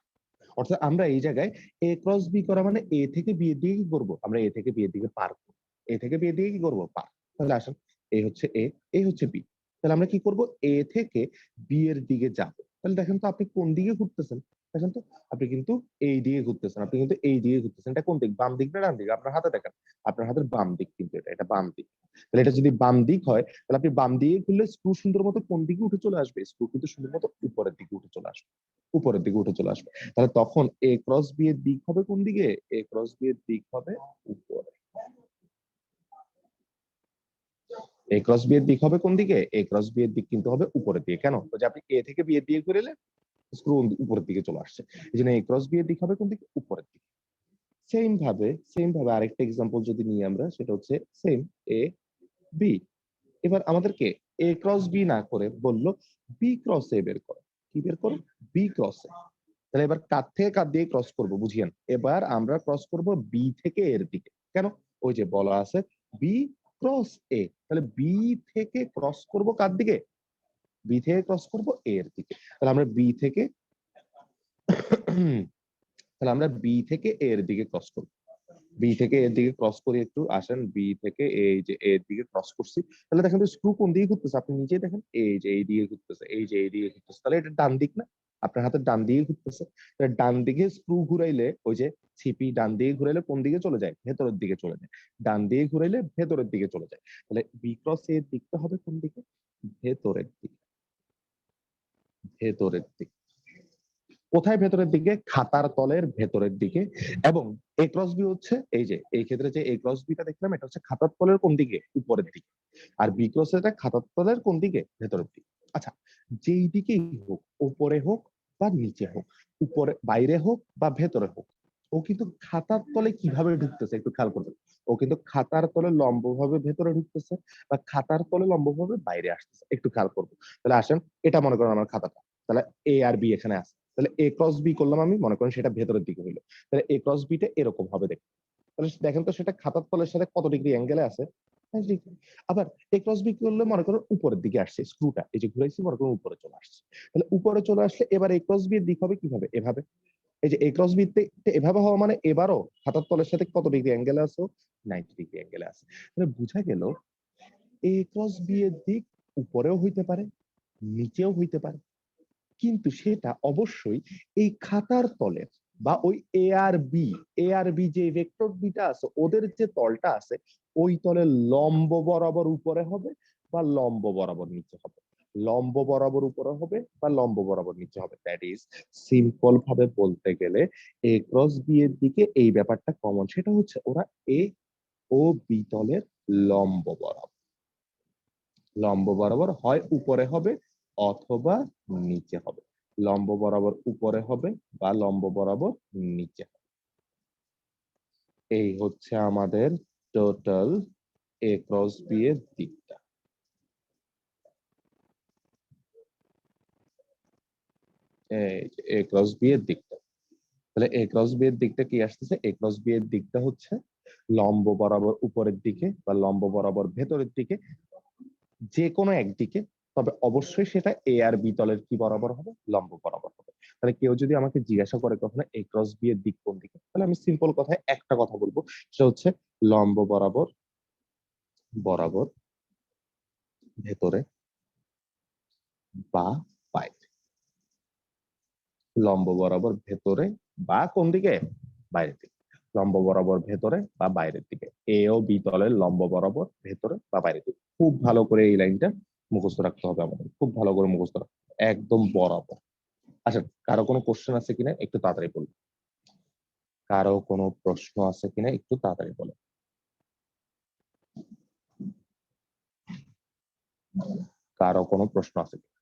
অর্থাৎ আমরা এই জায়গায় এ ক্রস বি করা মানে এ থেকে বি এর দিকে কি করবো, আমরা এ থেকে বি এর দিকে পার করবো। এ থেকে বি এর দিকে কি করবো, পার। তাহলে আসেন, এ হচ্ছে এ, এ হচ্ছে বি। তাহলে আমরা কি করব, এ থেকে বি এর দিকে যাব। তাহলে দেখেন তো আপনি কোন দিকে ঘুরতেছেন, দেখেন তো আপনি কিন্তু এই দিকে ঘুরতেছেন, আপনি কিন্তু এই দিকে ঘুরতেছেন। এটা কোন দিক, বাম দিক না ডান দিক? আপনার হাতে দেখেন, আপনার হাতের বাম দিক কিন্তু এটা, এটা বাম দিক। তাহলে এটা যদি বাম দিক হয়, তাহলে আপনি বাম দিকে ঘুরলে স্ক্রু সুন্দর মতো কোন দিকে উঠে চলে আসবে, স্ক্রু কিন্তু সুন্দর মতো উপরের দিকে উঠে চলে আসবে, উপরের দিকে উঠে চলে আসবে। তাহলে তখন এ ক্রস বি এর দিক হবে কোন দিকে, এ ক্রস বি এর দিক হবে উপরে। এ ক্রস বি এর দিক হবে কোন দিকে, এ ক্রস বি এর দিক কিন্তু হবে উপরের দিকে। কেন, যে আপনি এ থেকে বি এর দিকে ঘুরে এলে স্ক্রু উপরের দিকে চলে আসছে, এই জন্য এ ক্রস বি এর দিক হবে কোন দিকে, উপরের দিকে। সেম ভাবে আরেকটা এক্সাম্পল যদি নিই আমরা, সেটা হচ্ছে সেম এ বি। এবার আমাদেরকে এ ক্রস বি না করে বললো বি ক্রস এ বের করো। কি বের করো, বি ক্রস এ। তাহলে এবার কার থেকে কার দিয়ে ক্রস করব বুঝিয়েন। এবার আমরা ক্রস করব বি থেকে এর দিকে। কেন, ওই যে বলা আছে বি ক্রস এ। তাহলে বি থেকে ক্রস করব কার দিকে, বি থেকে ক্রস করব এ এর দিকে। তাহলে আমরা বি থেকে তাহলে আমরা বি থেকে এ এর দিকে ক্রস করব। বি থেকে এর দিকে ক্রস করি, একটু আসেন, বি থেকে এই যে এর দিকে ক্রস করছি। তাহলে দেখেন তো স্ক্রু কোন দিকে ঘুরতেছে, আপনি নিজেই দেখেন, এই যে এই দিকে ঘুরতেছে, এই যে এই দিকে ঘুরতেছে। তাহলে এটা ডান দিক না, আপনার হাতের ডান দিকে ঘুরতেছে। তাহলে ডান দিকে স্ক্রু ঘুরাইলে, ওই যে ছিপি ডান দিকে ঘুরাইলে কোন দিকে চলে যায়, ভেতরের দিকে চলে যায়। ডান দিকে ঘুরাইলে ভেতরের দিকে চলে যায়। তাহলে বি ক্রস এর দিকটা হবে কোন দিকে, ভেতরের দিকে, ভেতরের দিকে। কোথায় ভেতরের দিকে, খাতার তলের ভেতরের দিকে। এবং এ ক্রস বি হচ্ছে, এই যে এই ক্ষেত্রে যে এ ক্রস বিটা দেখলাম, এটা হচ্ছে খাতার তলের কোন দিকে, উপরের দিকে। আর বি ক্রস এটা খাতার তলের কোন দিকে, ভেতরের দিকে। আচ্ছা, যেই দিকেই হোক, উপরে হোক বা নিচে হোক, উপরে বাইরে হোক বা ভেতরে হোক, ও কিন্তু খাতার তলে কিভাবে ঢুকতেছে একটু খেয়াল করবেন। ও কিন্তু খাতার তলে লম্বভাবে ভেতরে ঢুকতেছে, বা খাতার তলে লম্বভাবে বাইরে আসতেছে, একটু খেয়াল করবো। তাহলে আসেন, এটা মনে করেন আমার খাতাটা, তাহলে এ আর বি এখানে আছে। তাহলে এ ক্রস বি করলাম আমি, মনে করেন সেটা ভেতরের দিকে হইলো। তাহলে এ ক্রস বিটা এরকম হবে দেখতে। তাহলে দেখেন তো সেটা খাতার তলের সাথে কত ডিগ্রি অ্যাঙ্গেলে আছে, 5 ডিগ্রি। আবার এ ক্রস বি করলে মনে করো উপরের দিকে আসছে, স্ক্রুটা এই যে ঘুরাইছি, মনে করো উপরে চলে আসছে। তাহলে উপরে চলে আসলে এবার এ ক্রস বি এর দিক হবে কিভাবে, এভাবে। এই যে এ ক্রস বি তে এভাবে হওয়া মানে এবারও খাতার তলের সাথে কত ডিগ্রি অ্যাঙ্গেলে আছে, 90 ডিগ্রি অ্যাঙ্গেলে আছে। তাহলে বোঝা গেল এ ক্রস বি এর দিক উপরেও হইতে পারে, নিচেও হইতে পারে, কিন্তু সেটা অবশ্যই এই খাতার তলের, বা ওই এ আর বি যে ভেক্টর বিটা আছে, ওদের যে তলটা আছে, ওই তলের লম্ব বরাবর উপরে হবে বা লম্ব বরাবর নিচে হবে। লম্ব বরাবর উপরে হবে বা লম্ব বরাবর নিচে হবে। দ্যাট ইজ, সিম্পল ভাবে বলতে গেলে এ ক্রস বি এর দিকে এই ব্যাপারটা কমন, সেটা হচ্ছে ওরা এ ও বি তলের লম্ব বরাবর, লম্ব বরাবর হয় উপরে হবে অথবা নিচে হবে। লম্ব বরাবর উপরে হবে বা লম্ব বরাবর নিচে হবে। এই হচ্ছে আমাদের টোটাল এ ক্রস বি এর দিকটা। এই যে এ ক্রস বি এর দিকটা। তাহলে এ ক্রস বি এর দিকটা কি আসতেছে, এ ক্রস বি এর দিকটা হচ্ছে লম্ব বরাবর উপরের দিকে বা লম্ব বরাবর ভেতরের দিকে, যে কোনো একদিকে। তবে অবশ্যই সেটা এ আর বি তলের কি বরাবর হবে, লম্ব বরাবর হবে। তাহলে কেউ যদি আমাকে জিজ্ঞাসা করে কখনো এ ক্রস বি এর দিক কোন দিকে, তাহলে আমি সিম্পল কথায় একটা কথা বলবো, সেটা হচ্ছে লম্ব বরাবর, বরাবর ভেতরে বা বাইরে। লম্ব বরাবর ভেতরে বা কোন দিকে, বাইরের দিকে। লম্ব বরাবর ভেতরে বা বাইরের দিকে, এ ও বি তলের লম্ব বরাবর ভেতরে বা বাইরের দিকে। খুব ভালো করে এই লাইনটা মুখস্থ রাখতে হবে আমাদের, খুব ভালো করে মুখস্থ রাখতে হবে, একদম বরাবর। আচ্ছা, কারো কোনো কোশ্চেন আছে কিনা একটু তাড়াতাড়ি বলুন। কারো কোনো প্রশ্ন আছে কিনা একটু তাড়াতাড়ি বলুন। কারো কোনো প্রশ্ন আছে কিনা?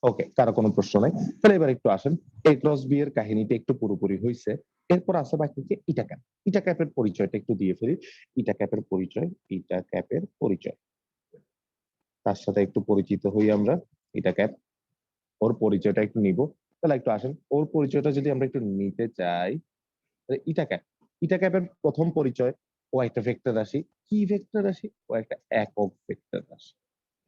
ওকে, কারো কোনো প্রশ্ন নাই। তাহলে এবার একটু আসেন, এ ক্রস বি এর কাহিনীটা একটু পুরোপুরি হইছে। এরপর আছে বাকি কি ইটা ক্যাপ। ইটা ক্যাপের পরিচয়টা একটু দিয়ে ফেলি। ইটা ক্যাপের পরিচয়, ইটা ক্যাপের পরিচয়। তার সাথে একটু পরিচিত হই আমরা। ইটা ক্যাপ, ওর পরিচয়টা একটু নিব। তাহলে একটু আসেন, ওর পরিচয়টা যদি আমরা একটু নিতে চাই, তাহলে ইটা ক্যাপ। ইটা ক্যাপের প্রথম পরিচয়, ও একটা ভেক্টর রাশি। কি ভেক্টর রাশি? ও একটা একক ভেক্টর রাশি।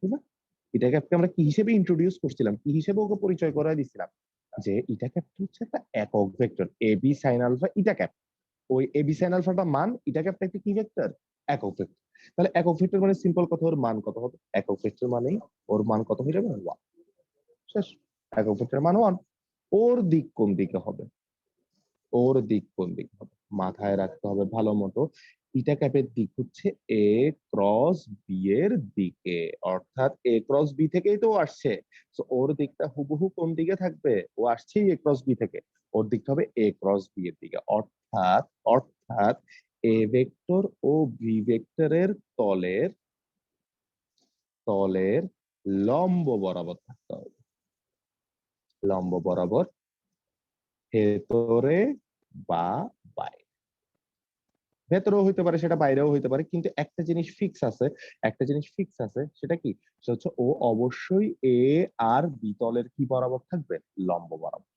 ঠিক আছে? ইটা ক্যাপকে আমরা কি হিসেবে ইন্ট্রোডিউস করছিলাম, কি হিসেবে ওকে পরিচয় করায় দিছিলাম, যে ইটা ক্যাপ হচ্ছে একটা একক ভেক্টর, এ বি সাইন আলফা ইটা ক্যাপ। ওই এ বি সাইন আলফাটা মান, ইটা ক্যাপটা একটা কি ভেক্টর? একক ভেক্টর। তাহলে একক ভেক্টর মানে সিম্পল কথা, ওর মান কত হবে? একক ভেক্টর মানেই ওর মান কত হয়ে যাবে? 1। শেষ। একক ভেক্টরের মান 1। ওর দিক কোন দিকে হবে? ওর দিক কোন দিকে হবে মাথায় রাখতে হবে ভালো মতো। ইটা ক্যাপের দিক হচ্ছে এ ক্রস বি এর দিকে, অর্থাৎ এ ক্রস বি থেকেই তো ও আসছে। তো ওর দিকটা হুবহু কোন দিকে থাকবে? ও আসছেই এ ক্রস বি থেকে, ওর দিকটা হবে এ ক্রস বি এর দিকে। অর্থাৎ অর্থাৎ এ ভেক্টর ও বি ভেক্টরের তলের তলের লম্ব বরাবর থাকতে হবে। লম্ব বরাবর, ভেতরে বা বাইরে। ভেতরেও হইতে পারে, সেটা বাইরেও হইতে পারে, কিন্তু একটা জিনিস ফিক্স আছে। একটা জিনিস ফিক্স আছে, সেটা কি? সেটা হচ্ছে ও অবশ্যই এ আর বি তলের কি বরাবর থাকবে? লম্ব বরাবর।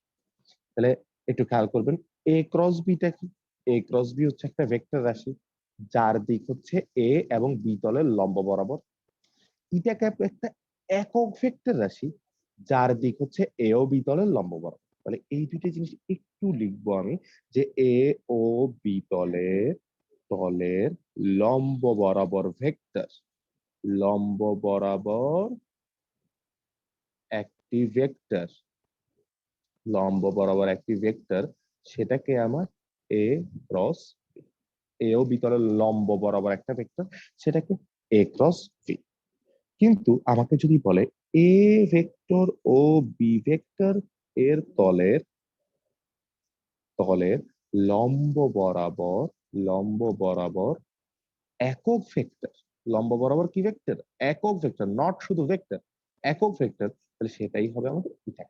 তাহলে একটু খেয়াল করবেন, এ ক্রস বিটা কি? এ ক্রস বি হচ্ছে একটা ভেক্টর রাশি, যার দিক হচ্ছে এ এবং বি তলের লম্ব বরাবর। ইটা ক্যাপ একটা একক ভেক্টর রাশি, যার দিক হচ্ছে এ ও বি তলের লম্ব বরাবর। তাহলে এই দুইটা জিনিস একটু লিখবো আমি, যে এ ও বি তলের তলের লম্ব বরাবর ভেক্টর, লম্ব বরাবর একটি ভেক্টর, লম্ব বরাবর একটি ভেক্টর, সেটাকে আমার এ ক্রস, এ ও বি তলের লম্ব বরাবর একটা ভেক্টর, সেটাকে এ ক্রস বি। কিন্তু আমাকে যদি বলে এ ভেক্টর ও বি ভেক্টর এর তলের তলের লম্ব বরাবর, লম্ব বরাবর একক ভেক্টর, লম্ব বরাবর কি ভেক্টর? একক ভেক্টর, নট শুধু ভেক্টর, একক ভেক্টর, তাহলে সেটাই হবে আমাদের ইটা,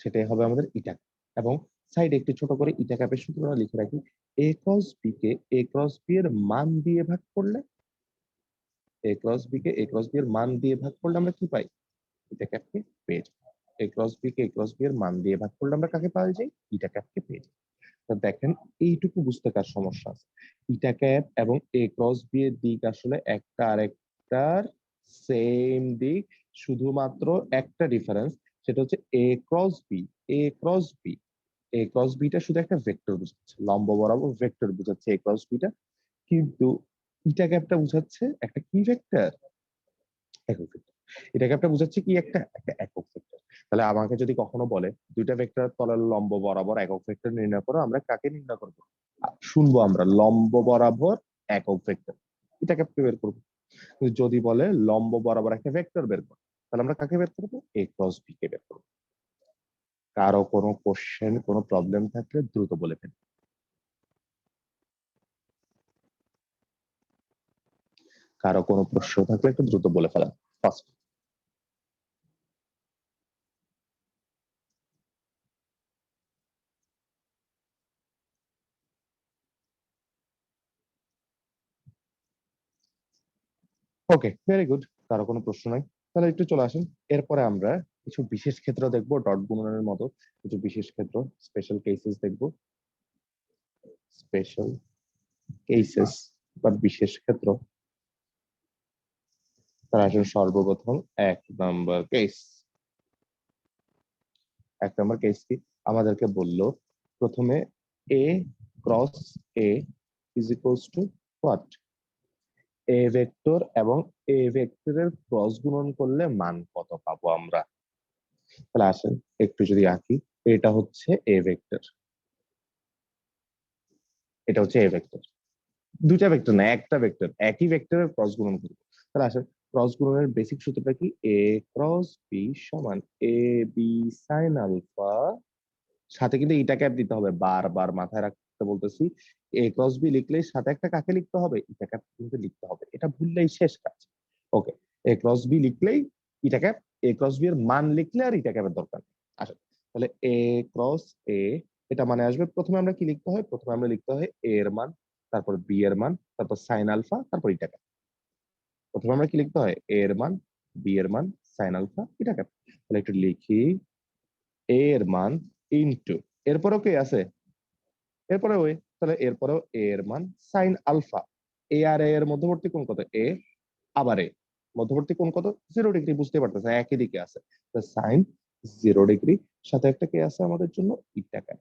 সেটাই হবে আমাদের ইটা। এবং সাইডে একটু ছোট করে ইটা ক্যাপের সূত্রটা লিখে রাখি। এ ক্রস বি কে এ ক্রস বি এর মান দিয়ে ভাগ করলে, এ ক্রস বি কে এ ক্রস বি এর মান দিয়ে ভাগ করলে আমরা কি পাই? ইটা ক্যাপকে পেয়ে যাই। এ ক্রস বি কে এ ক্রস বি এর মান দিয়ে ভাগ করলে আমরা কাকে পাওয়া যাই? ইটা ক্যাপকে পেয়ে যাই। তো দেখেন, এইটুকু বুঝতে কার সমস্যা আছে? ইটা ক্যাপ এবং এ ক্রস বি এর দিক আসলে একটা আরেকটার সেম দিক, শুধুমাত্র একটা ডিফারেন্স, সেটা হচ্ছে এ ক্রস বি। এ ক্রস বি, এ ক্রস বিটা শুধু একটা ভেক্টর বোঝাচ্ছে, লম্ব বরাবর ভেক্টর বোঝাচ্ছে এ ক্রস বিটা। কিন্তু ইটা ক্যাপটা বোঝাচ্ছে একটা কি ভেক্টর? একক ভেক্টর। ইটা ক্যাপটা বোঝাচ্ছে কি? একটা একটা একক ভেক্টর। তাহলে আমাকে যদি কখনো বলে দুইটা ভেক্টরের তলের লম্ব বরাবর একক ভেক্টর নির্ণয় করো, আমরা কাকে নির্ণয় করবো? শুনবো আমরা লম্ব বরাবর একক ভেক্টর, এটা ক্যাপকে বের করবো। কিন্তু যদি বলে লম্ব বরাবর একটা ভেক্টর বের করো, তাহলে আমরা কাকে বের করবো? এ ক্রস বি কে বের করবো। কারো কোনো কোশ্চেন, কোনো প্রবলেম থাকলে দ্রুত বলে ফেলুন। কারো কোনো প্রশ্ন থাকলে একটু দ্রুত বলে ফেলা ফার্স্ট। ওকে, ভেরি গুড। কারো কোনো প্রশ্ন নাই? তাহলে একটু চলে আসেন, এরপরে আমরা কিছু বিশেষ ক্ষেত্র দেখবো, ডট গুণনের মতো কিছু বিশেষ ক্ষেত্র, স্পেশাল কেসেস দেখবো। স্পেশাল কেসেস বা বিশেষ ক্ষেত্র। তার আসলে সর্বপ্রথম এক নাম্বার কেস। এক নাম্বার কেস কি? আমাদেরকে বললো প্রথমে A cross A is equals to what? A vector এবং এ ভেক্টরের ক্রস গুণন করলে মান কত পাবো আমরা? তাহলে আসেন একটু যদি আঁকি, এটা হচ্ছে এ ভেক্টর, এটা হচ্ছে এ ভেক্টর। দুইটা ভেক্টর না, একটা ভেক্টর, একই ভেক্টরের ক্রস গুণন করবো। তাহলে আসেন, ক্রস গুণনের বেসিক সূত্রটা কি? এ ক্রস বি সমান এ বি সাইন আলফা, সাথে কিন্তু ইটা ক্যাপ দিতে হবে, বারবার মাথায় রাখতে বলতেছি। এ ক্রস বি লিখলেই সাথে একটা কাকে লিখতে হবে? ইটা ক্যাপ কিন্তু লিখতে হবে, এটা ভুললেই শেষ কাজ। ওকে, এ ক্রস বি লিখলেই ইটা ক্যাপ এ ক্রস বি এর মান লিখলে আর ইটা ক্যাপের দরকার নেই। আচ্ছা, তাহলে এ ক্রস এ এটা মানে আসবে, প্রথমে আমরা কি লিখতে হয়, প্রথমে আমরা লিখতে হয় এ এর মান, তারপর বি এর মান, তারপর সাইন আলফা, তারপর ইটা ক্যাপ। প্রথমে আমরা কি লিখতে হয়, এ এর মান, বি এর মান, সাইন আলফা, ইটা ক্যাপ। তাহলে একটু লিখি এ এর মান ইনটু, এরপরেও কি আছে, এরপরে ওই, তাহলে এরপরেও এ এর মান সাইন আলফা। এ আর এ এর মধ্যবর্তী কোণ কত, এ আবার এ, মধ্যবর্তী কোণ কত, 0 ডিগ্রি, বুঝতে পারতেছে একই দিকে আছে, সাইন 0 ডিগ্রি, সাথে একটা কে আছে আমাদের জন্য, ইটা ক্যাপ।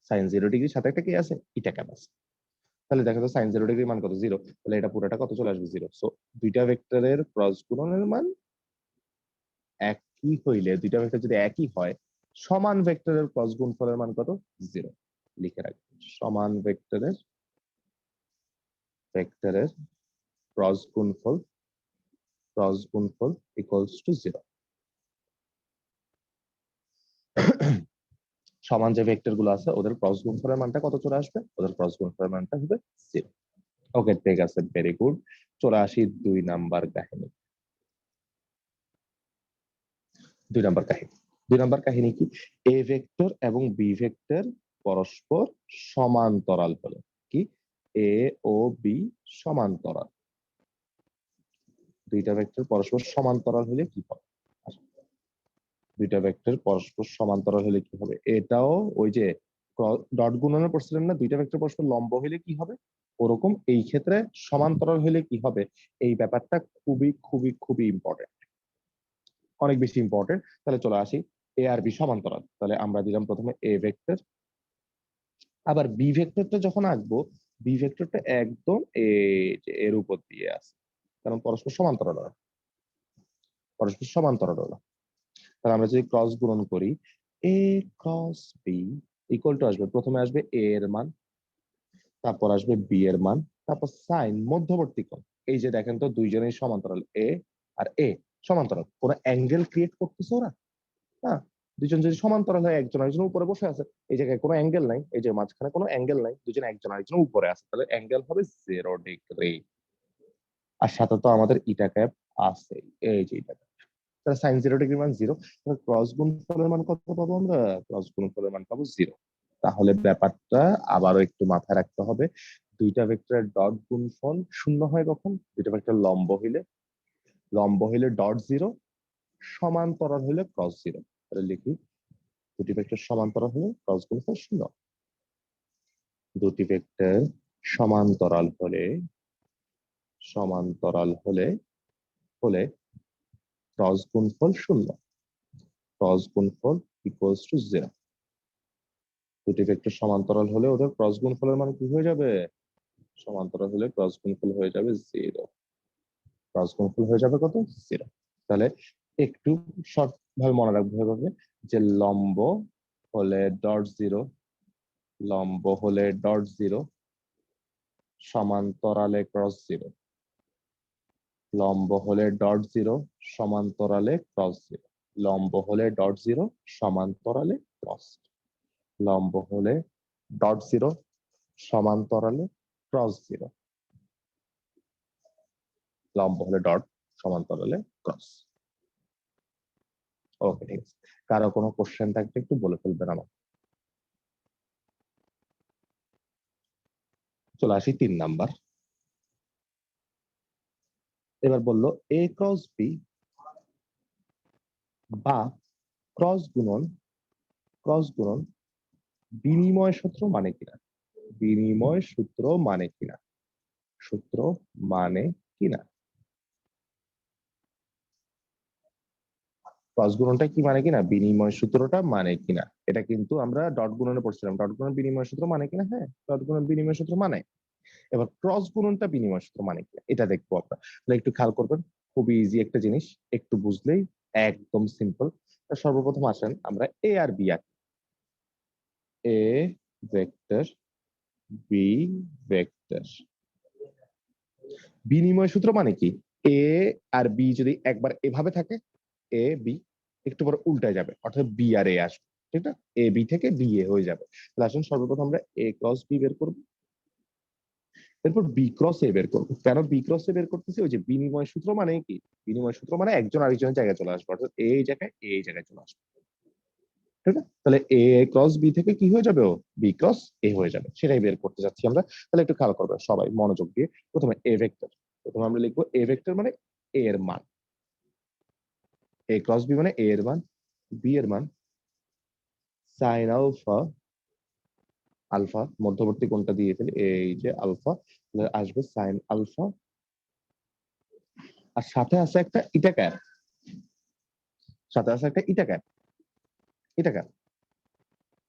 সাইন 0 ডিগ্রি সাথে একটা কে আছে, ইটা ক্যাপ আছে। তাহলে দেখো তো সাইন 0 ডিগ্রি মান কত, 0, তাহলে এটা পুরোটা কত চলে আসবে, 0। সো দুইটা ভেক্টরের ক্রস গুণনের মান একই হইলে, দুইটা ভেক্টর যদি একই হয়, সমান ভেক্টরের ক্রস গুণফলের মান কত, 0। লিখে রাখবেন, সমান ভেক্টরের ক্রস গুণফল ইকুয়ালস টু 0। সমান যে ভেক্টর গুলো আছে ওদের ক্রস গুণফলের মানটা কত চলে আসবে, ওদের ক্রস গুণফলের মানটা হবে 0। ওকে, ঠিক আছে, ভেরি গুড। চলে আসি 2 নাম্বার কাহিনী। 2 নাম্বার কাহিনী কি, এ ভেক্টর এবং বি ভেক্টর পরস্পর সমান্তরাল হলে, কি এ ও বি সমান্তরাল, দুইটা ভেক্টর পরস্পর সমান্তরাল হলে কি হবে, দুইটা ভেক্টর পরস্পর সমান্তরাল হলে কি হবে, এটাও ওই যে ডট গুণনে পড়ছিলাম না, দুইটা ভেক্টর পরস্পর লম্ব হলে কি হবে, ওরকম এই ক্ষেত্রে সমান্তরাল হলে কি হবে, এই ব্যাপারটা খুবই খুবই খুবই ইম্পর্টেন্ট, অনেক বেশি ইম্পর্টেন্ট। তাহলে চলে আসি, এ আর বি সমান্তরাল, তাহলে আমরা দিলাম প্রথমে এ ভেক্টর, আবার বি ভেক্টরটা যখন আঁকবো, বি ভেক্টরটা একদম এর উপর দিয়ে আছে, কারণ পরস্পর সমান্তরাল হলো, তাহলে আমরা যদি ক্রস গুণন করি, এ ক্রস বি ইকুয়াল টু আসবে, প্রথমে আসবে এ এর মান, তারপর আসবে বি এর মান, তারপর সাইন মধ্যবর্তী কোণ। এই যে দেখেন তো দুইজনেই সমান্তরাল, এ আর এ সমান্তরাল, কোন অ্যাঙ্গেল ক্রিয়েট করতেছে ওরা, হ্যাঁ, দুজন যদি সমান্তরাল হয়, একজন আরেকজন উপরে বসে আছে, এই জায়গায় কোনো অ্যাঙ্গেল নাই, এই যে মাঝখানে কোনো অ্যাঙ্গেল নাই, দুজন একজন আরেকজন উপরে আছে, তাহলে অ্যাঙ্গেল হবে 0 ডিগ্রি। আর সাথে তো আমাদের ইটা ক্যাপ আছে, এই যে ইটা ক্যাপ, তাহলে সাইন 0 ডিগ্রি মান 0, তাহলে ক্রস গুণফলের মান কত পাবো আমরা, ক্রস গুণফলের মান পাবো 0। তাহলে ব্যাপারটা আবারও একটু মাথায় রাখতে হবে, দুইটা ভেক্টরের ডট গুণফল শূন্য হয় কখন, দুইটা ভেক্টর লম্ব হইলে ডট 0, সমান্তরাল হইলে ক্রস 0। তাহলে লিখি, দুটি ভেক্টর সমান্তরাল হলে ক্রস গুণফল 0, দুটি ভেক্টর সমান্তরাল হলে ক্রস গুণফল 0, ক্রস গুণফল ইকুয়ালস টু 0। দুটি ভেক্টর সমান্তরাল হলে ওদের ক্রস গুণফলের মান কি হয়ে যাবে, সমান্তরাল হলে ক্রস গুণফল হয়ে যাবে 0, ক্রস গুণফল হয়ে যাবে কত, 0। তাহলে একটু শর্ট ভাবে মনে রাখতে হবে যে লম্ব হলে ডট 0, সমান্তরালে ক্রস 0, লম্ব হলে ডট 0, সমান্তরালে ক্রস 0, লম্ব হলে ডট 0, সমান্তরালে ক্রস, লম্ব হলে ডট 0, সমান্তরালে ক্রস 0, লম্ব হলে ডট, সমান্তরালে ক্রস। ওকে, ঠিক আছে, কারো কোনো কোশ্চেন থাকলে একটু বলে ফেলবেন আমার। চলে আসি 3 নাম্বার। এবার বললো এ ক্রস বি বা ক্রস গুণন বিনিময় সূত্র মানে কিনা, সূত্র মানে কিনা, ক্রস গুণনটা কি মানে কিনা, বিনিময় সূত্রটা মানে কিনা। এটা কিন্তু আমরা ডট গুণনে পড়ছিলাম, ডট গুণন বিনিময় সূত্র মানে কিনা, হ্যাঁ, ডট গুণন বিনিময় সূত্র মানে। এবার ক্রস গুণনটা বিনিময় সূত্র মানে কিনা, এটা দেখবো আমরা। তাহলে একটু খেয়াল করবেন, খুবই ইজি একটা জিনিস, একটু বুঝলেই একদম সিম্পল। সর্বপ্রথম আসেন আমরা এ আর বি আঁকি, এ ভেক্টর বি ভেক্টর, বিনিময় সূত্র মানে কি, এ আর বি যদি একবার এভাবে থাকে, এ বি, একটু পরে উল্টায় যাবে, অর্থাৎ বি আর এ আসবে, ঠিক না, এ বি থেকে বি এ হয়ে যাবে। তাহলে আসুন সর্বপ্রথম আমরা এ ক্রস বি বের করব, এরপর বি ক্রস এ বের করবো। কেন বি ক্রস এ বের করতেছি? ওই যে বিনিময় সূত্র মানে কি, বিনিময় সূত্র মানে একজন আরেকজনের জায়গায় চলে আসবে, অর্থাৎ এই জায়গায় এই জায়গায় চলে আসবে। ঠিক আছে, তাহলে এ ক্রস বি থেকে কি হয়ে যাবে, ও বি ক্রস এ হয়ে যাবে, সেটাই বের করতে যাচ্ছি আমরা। তাহলে একটু খেয়াল করবে সবাই মনোযোগ দিয়ে। প্রথমে এ ভেক্টর, প্রথমে আমরা লিখবো এ ভেক্টর মানে এ এর মান, এ ক্রস বি মানে এ এর মান, বি এর মান সাইন আলফা, আলফা মধ্যবর্তী কোণটা দিয়ে ফেলি, এই যে আলফা, আসবে সাইন আলফা, আর সাথে আছে একটা ইটা ক্যাপ, সাথে আছে একটা ইটা ক্যাপ, ইটা ক্যাপ।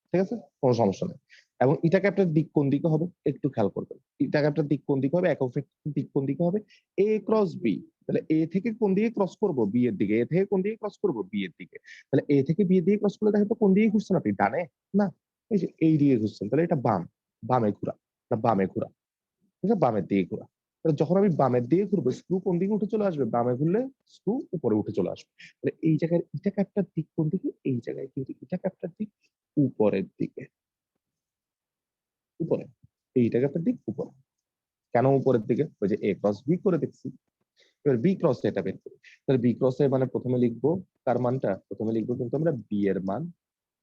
ঠিক আছে, কোনো সমস্যা নেই। এবং ইটা ক্যাপটার দিক কোন দিকে হবে একটু খেয়াল করবেন। ইটা ক্যাপটার দিক কোন দিকে হবে, একক ভেক্টরের দিক কোন দিকে হবে, এ ক্রস বি। তাহলে এ থেকে কোন দিকে ক্রস করব, বি এর দিকে। এ থেকে কোন দিকে ক্রস করব, বি এর দিকে। তাহলে এ থেকে বি এর দিকে ক্রস করলে দেখেন তো কোন দিকে ঘুরছেন আপনি, ডানে না, এই যে এই দিকে ঘুরছেন, তাহলে এটা বাম, বামে ঘোরা, এটা বামে ঘোরা, ঠিক আছে, বামের দিকে ঘোরা। তাহলে যখন আমি বামের দিকে ঘুরবো, স্ক্রু কোন দিকে উঠে চলে আসবে, বামে ঘুরলে স্ক্রু উপরে উঠে চলে আসবে। তাহলে এই জায়গায় ইটা ক্যাপটার দিক কোন দিকে, এই জায়গায় কিন্তু ইটা ক্যাপটার দিক উপরের দিকে, উপরে, এই ইটা ক্যাপটার দিক উপরে। কেন উপরের দিকে, ওই যে এ ক্রস বি করে দেখছি। এবার বি ক্রস এটা বের করি। তাহলে বি ক্রস এ মানে প্রথমে লিখবো কার মানটা, প্রথমে লিখবো কিন্তু আমরা বি এর মান,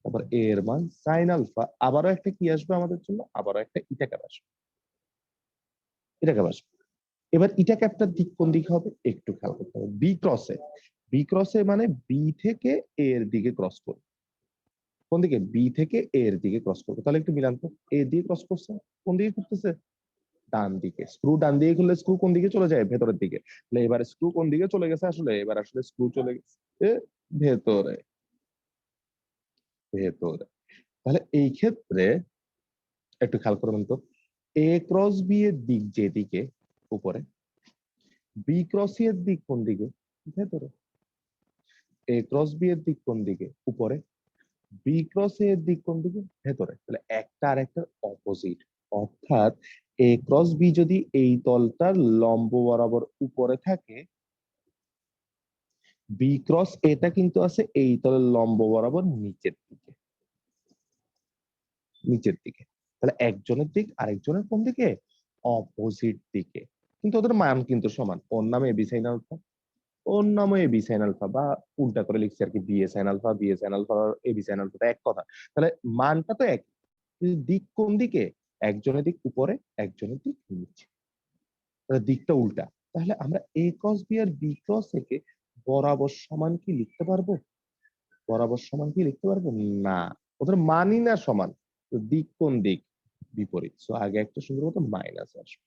তারপর এ এর মান সাইন আলফা, আবারও একটা কি আসবে আমাদের জন্য, আবারও একটা ইটা ক্যাপ আসবে, ইটা ক্যাপ আসবে। এবার ইটা ক্যাপটার দিক কোন দিকে হবে একটু খেয়াল করতে হবে, বি ক্রসে, বি ক্রসে মানে বি থেকে এ এর দিকে ক্রস করবে। কোন দিকে, বি থেকে এ এর দিকে ক্রস করবে। তাহলে একটু মিলান তো, এ দিয়ে ক্রস করছে, কোন দিকে করতেছে, ডান দিকে। স্ক্রু ডান দিকে খুললে স্ক্রু কোন দিকে চলে যায়, ভেতরের দিকে। তাহলে এবার স্ক্রু কোন দিকে চলে গেছে, আসলে এবার আসলে স্ক্রু চলে গেছে ভেতরে, ভেতরে। তাহলে এই ক্ষেত্রে একটু খেয়াল করবেন তো, এ ক্রস বি এর দিক যেদিকে উপরে, বি ক্রস সি এর দিক কোন দিকে, ভেতরে। এ ক্রস বি এর দিক কোন দিকে, উপরে। বি ক্রস এ এর দিক কোন দিকে, ভেতরে। তাহলে একটা আর একটা অপোজিট, অর্থাৎ এ ক্রস বি যদি এই তলটার লম্ব বরাবর উপরে থাকে, বি ক্রস এটা কিন্তু আছে এই তলের লম্ব বরাবর নিচের দিকে, নিচের দিকে। তাহলে একজনের দিক আরেকজনের কোন দিকে, অপোজিট দিকে। কিন্তু ওদের মান কিন্তু সমান, ওর নামে এবি সাইন আলফা, ওর নামে এবি সাইন আলফা, বা উল্টা করে লিখছি আর কি, B A sine alpha, B A sine alpha, AB sine alpha, এক কথা। তাহলে মানটা তো এক, কিন্তু দিক কোন দিকে, একজনের দিক উপরে, একজনের দিক নিচে, তাহলে দিকটা উল্টা। তাহলে আমরা এ ক্রস বি আর বি ক্রস এ কে বরাবর সমান কি লিখতে পারবো, বরাবর সমান কি লিখতে পারবো না, ওদের মানই না সমান। তো দিক কোন দিক, বিপরীত। সো আগে একটা সুন্দর মতো মাইনাস আসবে।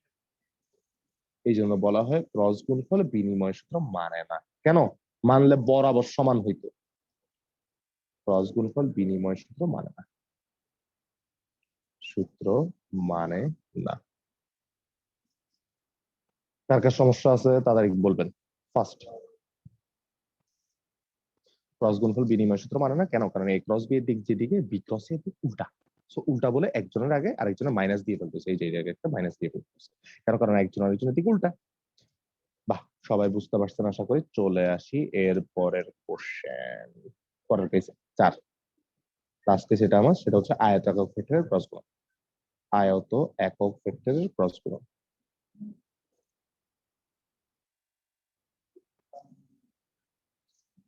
এই জন্য বলা হয় ক্রস গুণফল বিনিময় সূত্র মানে না। কেন, মানলে বরাবর সমান হইতো, ক্রস গুণফল বিনিময় সূত্র মানে না, সূত্র মানে না। কার কার সমস্যা আছে তাড়াতাড়ি বলবেন ফার্স্ট। ক্রস গুণফল বিনিময় সূত্র মানে না কেন, কারণ এই ক্রস বি এর দিক যেদিকে, বি ক্রস এর দিক উল্টা। সো উল্টা বলে একজনের আগে আরেকজনের মাইনাস দিয়ে ফেলতেছে, এই যে এই জায়গায় একটা মাইনাস দিয়ে ফেলতেছে, কেন, কারণ একজন আরেকজনের দিক উল্টা। বাহ, সবাই বুঝতে পারছেন আশা করি। চলে আসি এর পরের কোশ্চেন, পরের কেসে 4, লাস্ট কেস এটা আমার, সেটা হচ্ছে আয়ত একক ভেক্টরের ক্রস গুণন। আয়ত একক ভেক্টরের ক্রস গুণন,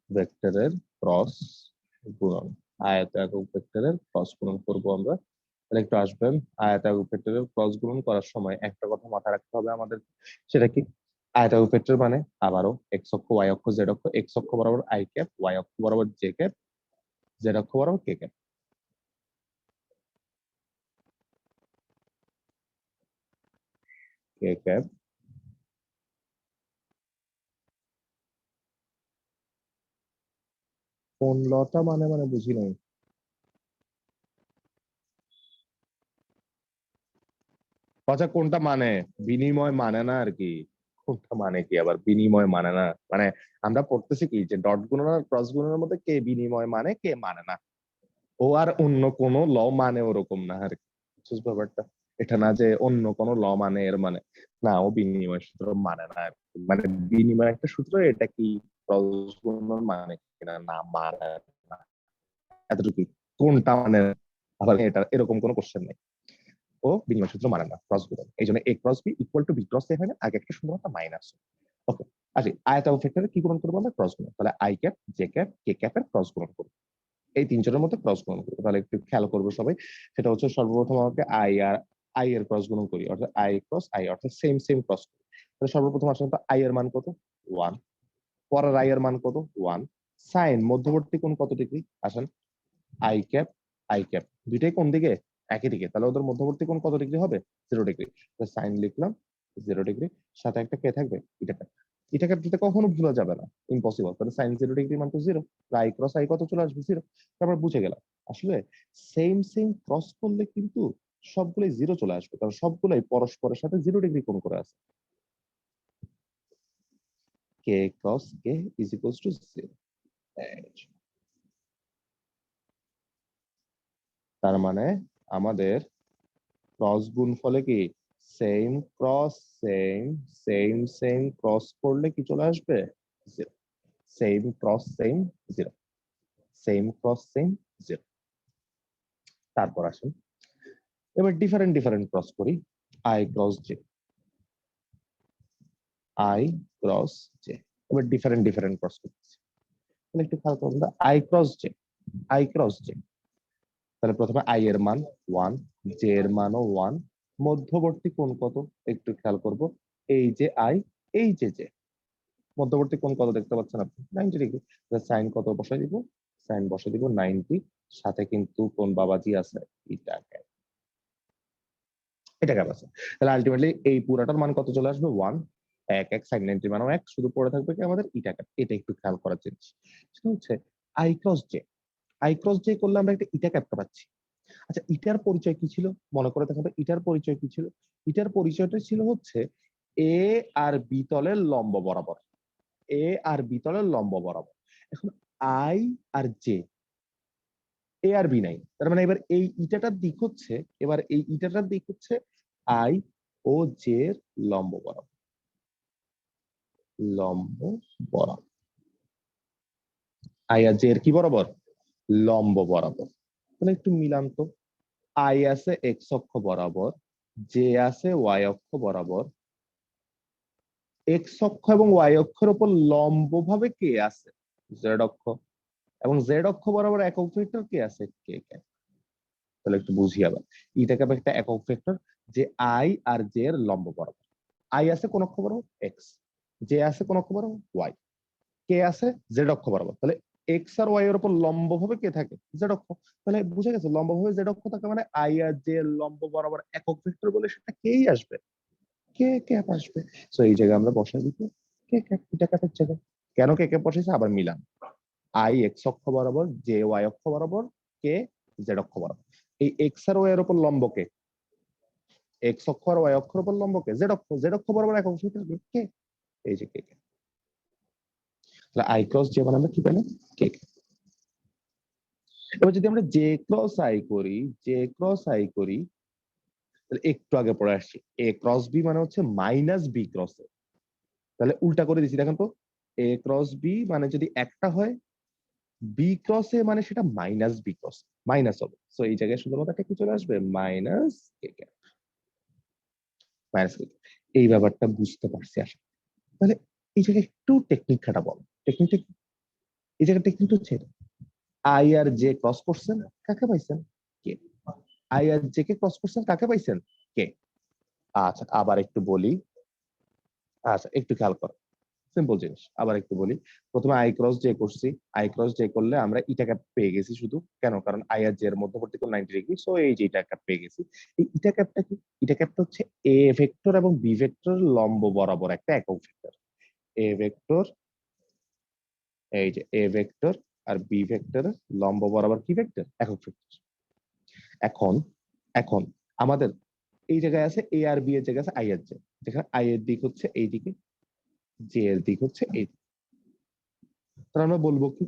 ভেক্টরের ক্রস গুণন, আয়ত একক ভেক্টরের ক্রস গুণন করবো আমরা। তাহলে একটু আসবেন, আয়ত একক ভেক্টরের ক্রস গুণন করার সময় একটা কথা মাথায় রাখতে হবে আমাদের, সেটা কি, আয়ত একক ভেক্টর মানে আবারও এক্স অক্ষ, ওয়াই অক্ষ, জেড অক্ষ, এক্স অক্ষ বরাবর আই ক্যাপ, ওয়াই অক্ষ বরাবর জে ক্যাপ, জেড অক্ষ বরাবর কে ক্যাপ। কে ক্যাপ, কোন লটা মানে বুঝি নাই। আচ্ছা, কোনটা মানে, বিনিময় মানে না আর কি, কোনটা মানে কি আবার বিনিময় মানে না, মানে আমরা পড়তেছি কি যে ডট গুণন আর ক্রস গুণনের মধ্যে কে বিনিময় মানে কে মানে না, ও আর অন্য কোন ল মানে ওরকম না আর কি, বুঝছিস ব্যাপারটা। এটা না যে অন্য কোন ল মানে এর মানে না, ও বিনিময় সূত্র মানে না আর কি। মানে বিনিময় একটা সূত্র, এটা কি ক্রস গুণন মানে কিনা, না মানে না, এতটুকুই। কোনটা মানে, আবার এটা এরকম কোনো কোশ্চেন নেই। ও বিনিময় সূত্র মানে না, ক্রস গুণন। এই জন্য A cross B equal to B cross A হয় না, আগে একটা শুধুমাত্র মাইনাস। ওকে, আচ্ছা আয়তাকার ভেক্টরে কি গুণন করবো আমরা? ক্রস গুণন। তাহলে I cap J cap K ক্যাপের ক্রস গুণন করবো, এই তিনজনের মধ্যে ক্রস গুণন করবো। তাহলে একটু খেয়াল করবো সবাই, সেটা হচ্ছে সর্বপ্রথম আমাকে আই এর ক্রস গুণন করি, অর্থাৎ আই ক্রস আই, অর্থাৎ সেম সেম ক্রস করি। তাহলে সর্বপ্রথম আসলে আই এর মান কত? 1। পরের আই এর মান কত? 1। সাইন মধ্যবর্তী কোণ কত ডিগ্রি? আসেন আই ক্যাপ দুইটাই কোন দিকে? একই দিকে, তাহলে ওদের মধ্যবর্তী কোণ কত ডিগ্রি হবে? 0 ডিগ্রি। সাইন লিখলাম 0 ডিগ্রি, সাথে একটা কে থাকবে? ইটা ক্যাপ। ইটা ক্যাপ দিতে কখনো ভুলা যাবে না, ইম্পসিবল। তাহলে সাইন 0 ডিগ্রি মান তো 0, আই ক্রস আই কত চলে আসবে? 0। তারপর বুঝে গেলাম আসলে সেম সেম ক্রস করলে কিন্তু সবগুলোই 0 চলে আসবে, কারণ সবগুলোই পরস্পরের সাথে 0 ডিগ্রি কোণ করে আছে। K cross K is equals to 0। তার মানে আমাদের ক্রস গুণফলে কি same cross same same same cross করলে কি চলে আসবে? 0। Same cross same 0, same cross same 0। তারপর আসেন এবার ডিফারেন্ট ডিফারেন্ট ক্রস করি। I cross J, I cross J, এবার ডিফারেন্ট ডিফারেন্ট ক্রস করতেছি। তাহলে একটু খেয়াল করুন, I cross J, I cross J. তাহলে প্রথমে আই এর মান 1, জে এর মানও 1, মধ্যবর্তী কোণ কত একটু খেয়াল করব। এই যে আই, এই যে জে, মধ্যবর্তী কোণ কত দেখতে পাচ্ছেন আপনি? 90 ডিগ্রি। সাইন কত বসাই দিব? সাইন বসাই দিব 90, সাথে কিন্তু কোন বাবাজি আছে? এটা ক্যাপ। এটা ক্যাপ আছে। তাহলে আলটিমেটলি এই পুরাটার মান কত চলে আসবে? 1। এক সাইন 90 মানও 1, শুধু পড়ে থাকবে কি আমাদের ইটা ক্যাপ। এটা একটু খেয়াল করার জিনিস, সেটা হচ্ছে I cross J. I cross J করলে আমরা একটা ইটা ক্যাপটা পাচ্ছি। আচ্ছা ইটার পরিচয় কি ছিল? মনে করে দেখো তো, ইটার পরিচয় কি ছিল? ইটার পরিচয়টা ছিল হচ্ছে এ আর বি তলের লম্ব বরাবর, এ আর বি তলের লম্ব বরাবর। এখন আই আর জে, এ আর বি নাই, তার মানে এবার এই ইটাটার দিক হচ্ছে, এবার এই ইটাটার দিক হচ্ছে আই ও জে এর লম্ব বরাবর, লম্ব বরাবর। আই আর জে এর কি বরাবর? লম্ব বরাবর। তাহলে একটু মিলান তো, আই আছে এক্স অক্ষ বরাবর, জে আছে ওয়াই অক্ষ বরাবর, এক্স অক্ষ এবং ওয়াই অক্ষের উপর লম্ব ভাবে কে আছে? জেড অক্ষ। এবং জেড অক্ষ বরাবর একক ভেক্টর কে আছে? কে ক্যাপ। তাহলে একটু বুঝি আবার, ইটা ক্যাপ একটা একক ভেক্টর যে আই আর জে এর লম্ব বরাবর। আই আছে কোন অক্ষ বরাবর? এক্স। জে আছে কোন অক্ষ বরাবর? ওয়াই। কে আছে জেড অক্ষ বরাবর। তাহলে এক্স আর ওয়াই এর উপর লম্ব ভাবে কে থাকে? জেড অক্ষ। তাহলে বুঝে গেছে, লম্ব ভাবে জেড অক্ষ থাকে মানে আই আর জে এর লম্ব বরাবর একক ভেক্টর বলে সেটা কেই আসবে, কে ক্যাপ আসবে। সো এই জায়গায় আমরা বসাই দিব কে ক্যাপ, ইটা ক্যাপের জায়গায়। কেন কে ক্যাপ বসাইছে? আবার মিলান, আই এক্স অক্ষ বরাবর, জে ওয়াই অক্ষ বরাবর, কে জেড অক্ষ বরাবর। এই এক্স আর ওয়াই এর উপর লম্ব কে? এক্স অক্ষ আর ওয়াই অক্ষের উপর লম্ব কে? জেড অক্ষ। জেড অক্ষ বরাবর একক ভেক্টর কে? এই যে কে কে। তাহলে আই ক্রস জে মানে আমরা কি পেলাম? কে কে। এবার যদি আমরা জে ক্রস আই করি, জে ক্রস আই করি, তাহলে একটু আগে পড়ে আসছি এ ক্রস বি মানে হচ্ছে মাইনাস বি ক্রস এ। তাহলে উল্টা করে দিচ্ছি, দেখেন তো, এ ক্রস বি মানে যদি একটা হয়, বি ক্রস এ মানে সেটা মাইনাস বি ক্রস, মাইনাস হবে। সো এই জায়গায় শুধুমাত্র একটা কি চলে আসবে? মাইনাস কে কে, মাইনাস কে কে। এই ব্যাপারটা বুঝতে পারছি আসলে। তাহলে এই জায়গায় একটু টেকনিক খাটা বল, টেকনিকটা কি? এই জায়গায় টেকনিক হচ্ছে আই আর জে ক্রস করছেন, কাকে পাইছেন? কে। আই আর জে কে ক্রস করছেন, কাকে পাইছেন? কে। আচ্ছা আবার একটু বলি, আচ্ছা একটু খেয়াল করো, সিম্পল জিনিস আবার একটু বলি। প্রথমে আই ক্রস জে করছি, আই ক্রস জে করলে আমরা ইটা ক্যাপ পেয়ে গেছি শুধু। কেন? কারণ আই আর জে এর মধ্যবর্তী কোণ 90 ডিগ্রি, সো এই যে ইটা ক্যাপ পেয়ে গেছি। এই ইটা ক্যাপটা কি? ইটা ক্যাপটা হচ্ছে এ ভেক্টর এবং বি ভেক্টর লম্ব বরাবর একটা একক ভেক্টর। এ ভেক্টর, এই যে এ ভেক্টর আর বি ভেক্টর লম্ব বরাবর কি ভেক্টর? একক ভেক্টর। এখন এখন আমাদের এই জায়গায় আছে এ আর বি এর জায়গায় আছে আই আর জে, যেখানে আই এর দিক হচ্ছে এই দিকে, জে এর দিক হচ্ছে এই দিকে। তাহলে আমরা বলবো কি,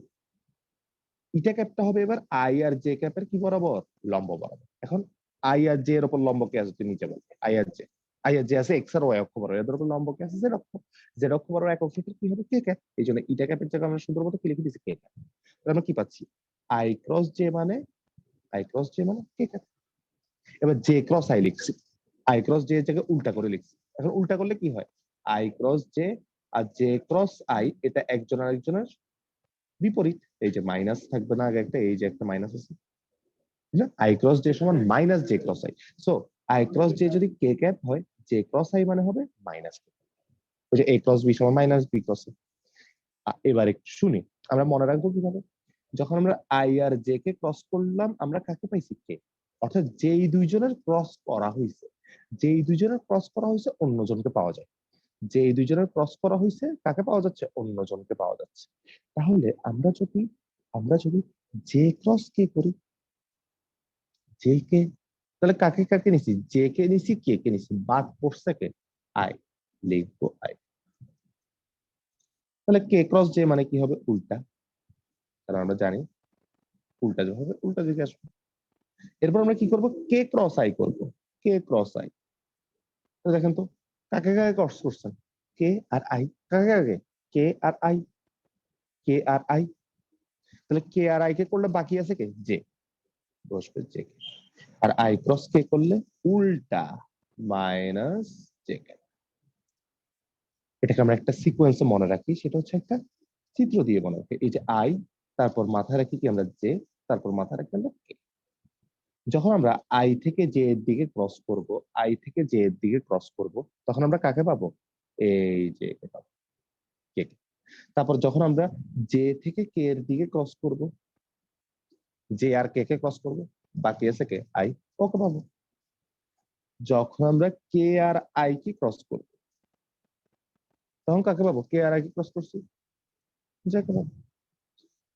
ইটা ক্যাপটা হবে এবার আই আর জে ক্যাপের কি বরাবর? লম্ব বরাবর। এখন আই আর জে এর উপর লম্ব কে আছে? তুমি নিচে বল, আই আর জে। আই আর জে আছে এক্স আর ওয়াই অক্ষ বরাবর, এদের উপর লম্ব কে আছে? জেড অক্ষ। জেড অক্ষ বরাবর একক ভেক্টর কি হবে? কে ক্যাপ। এই জন্য ইটা ক্যাপের জায়গায় আমরা সুন্দর মতো কি লিখে দিচ্ছি? কে ক্যাপ। তাহলে আমরা কি পাচ্ছি? আই ক্রস জে মানে, আই ক্রস জে মানে কে ক্যাপ। এবার জে ক্রস আই লিখছি, আই ক্রস জে এর জায়গায় উল্টা করে লিখছি। এখন উল্টা করলে কি হয়, আই ক্রস জে আর জে ক্রস আই এটা একজন আরেকজনের বিপরীত। এই যে মাইনাস থাকবে না আগে একটা, এই যে একটা মাইনাস আছে, আই ক্রস জে সমান minus j cross i. So i cross j যদি কে ক্যাপ হয়, জে ক্রস আই মানে হবে মাইনাস কে, ওই যে এ ক্রস বি সমান মাইনাস বি ক্রস। এবার একটু শুনি, আমরা মনে রাখবো কিভাবে, যখন আমরা আই আর জে কে ক্রস করলাম আমরা কাকে পাইছি, কে। অর্থাৎ যেই দুইজনের ক্রস করা হয়েছে, যেই দুইজনের ক্রস করা হয়েছে অন্যজনকে পাওয়া যায়, যেই দুইজনের ক্রস করা হয়েছে কাকে পাওয়া যাচ্ছে, অন্যজনকে পাওয়া যাচ্ছে। তাহলে আমরা যদি জে ক্রস কে করি, জে কে, তাহলে কাকে কাকে নিছি, জে কে নিছি, কে কে নিছি, বাদ পড়ছে কে, আই, লিখবো আই। তাহলে কে ক্রস জে মানে কি হবে, উল্টা, কারণ আমরা জানি উল্টা যে হবে উল্টা দিকে আসবে। এরপর আমরা কি করব, কে ক্রস আই করব, কে ক্রস আই। দেখেন তো কাকে কাকে ক্রস করছেন, কে আর আই, কাকে কাকে, কে আর আই, কে আর আই। তাহলে কে আর আই কে করলে বাকি আছে কে, জে, বসবে জে কে। আর আই ক্রস কে করলে উল্টা মাইনাস জে কে। এটাকে আমরা একটা সিকোয়েন্সে মনে রাখি, সেটা হচ্ছে একটা চিত্র দিয়ে মনে রাখি। এই যে আই, তারপর মাথায় রাখি কি আমরা জে, তারপর মাথায় রাখি আমরা কে। যখন আমরা আই থেকে জে এর দিকে ক্রস করব, আই থেকে জে এর দিকে ক্রস করব, তখন আমরা কাকে পাবো, এই যে কে পাবো, কে কে। তারপর যখন আমরা জে থেকে কে এর দিকে ক্রস করব, জে আর কে কে ক্রস করব, বাকি আছে কে, আই, ওকে পাবো। যখন আমরা কে আর আই কে ক্রস করব, তখন কাকে পাবো, কে আর আই কে ক্রস করছি, জে কে পাবো।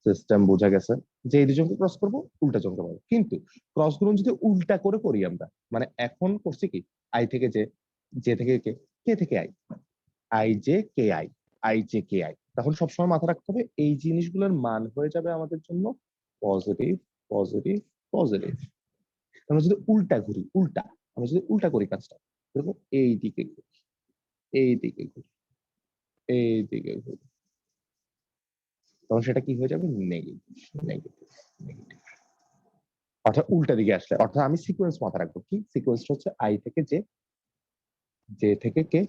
সিস্টেম বোঝা গেছে, যে এই দুজনকে ক্রস করবো উল্টা জনকে পাবো। কিন্তু ক্রস গুলো যদি উল্টা করে করি আমরা, মানে এখন করছি কি, আই থেকে জে, জে থেকে কে, কে থেকে I, I J K I, I J K I, তখন সবসময় মাথা রাখতে হবে এই জিনিসগুলোর মান হয়ে যাবে আমাদের জন্য পজিটিভ, পজিটিভ, পজিটিভ। আমরা যদি উল্টা ঘুরি, উল্টা, আমরা যদি উল্টা করি কাজটা, দেখো এই দিকে ঘুরি, এই দিকে ঘুরি, এই দিকে ঘুরি, তখন সেটা কি হয়ে যাবে, নেগেটিভ, নেগেটিভ, নেগেটিভ। অর্থাৎ উল্টা দিকে আসলে, অর্থাৎ আমি সিকোয়েন্স মাথা রাখবো, কি সিকোয়েন্সটা হচ্ছে আই থেকে জে, জে থেকে কে,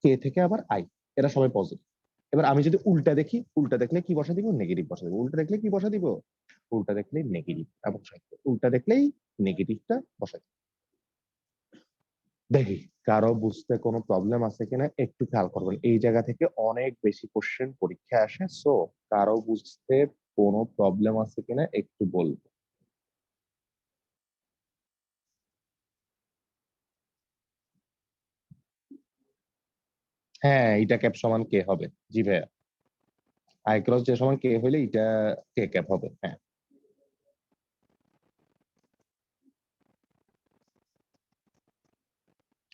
কে থেকে আবার আই, এরা সবাই পজিটিভ। এবার আমি যদি উল্টা দেখি, উল্টা দেখলে কি বসা দিব, নেগেটিভ বসা দিব। উল্টা দেখলে কি বসা দিব, উল্টা দেখলে নেগেটিভ বসা দিব, উল্টা দেখলেই নেগেটিভটা বসা দিব। দেখি কারো বুঝতে কোনো প্রবলেম আছে কিনা একটু খেয়াল করবেন, এই জায়গা থেকে অনেক বেশি কোশ্চেন পরীক্ষা আসে। সো কারো বুঝতে কোনো প্রবলেম আছে কিনা একটু বলবো। হ্যাঁ, এটা ক্যাপ সমান কে হবে, জি ভাইয়া, আই ক্রস যে সমান কে হইলে এটা কে ক্যাপ হবে। হ্যাঁ,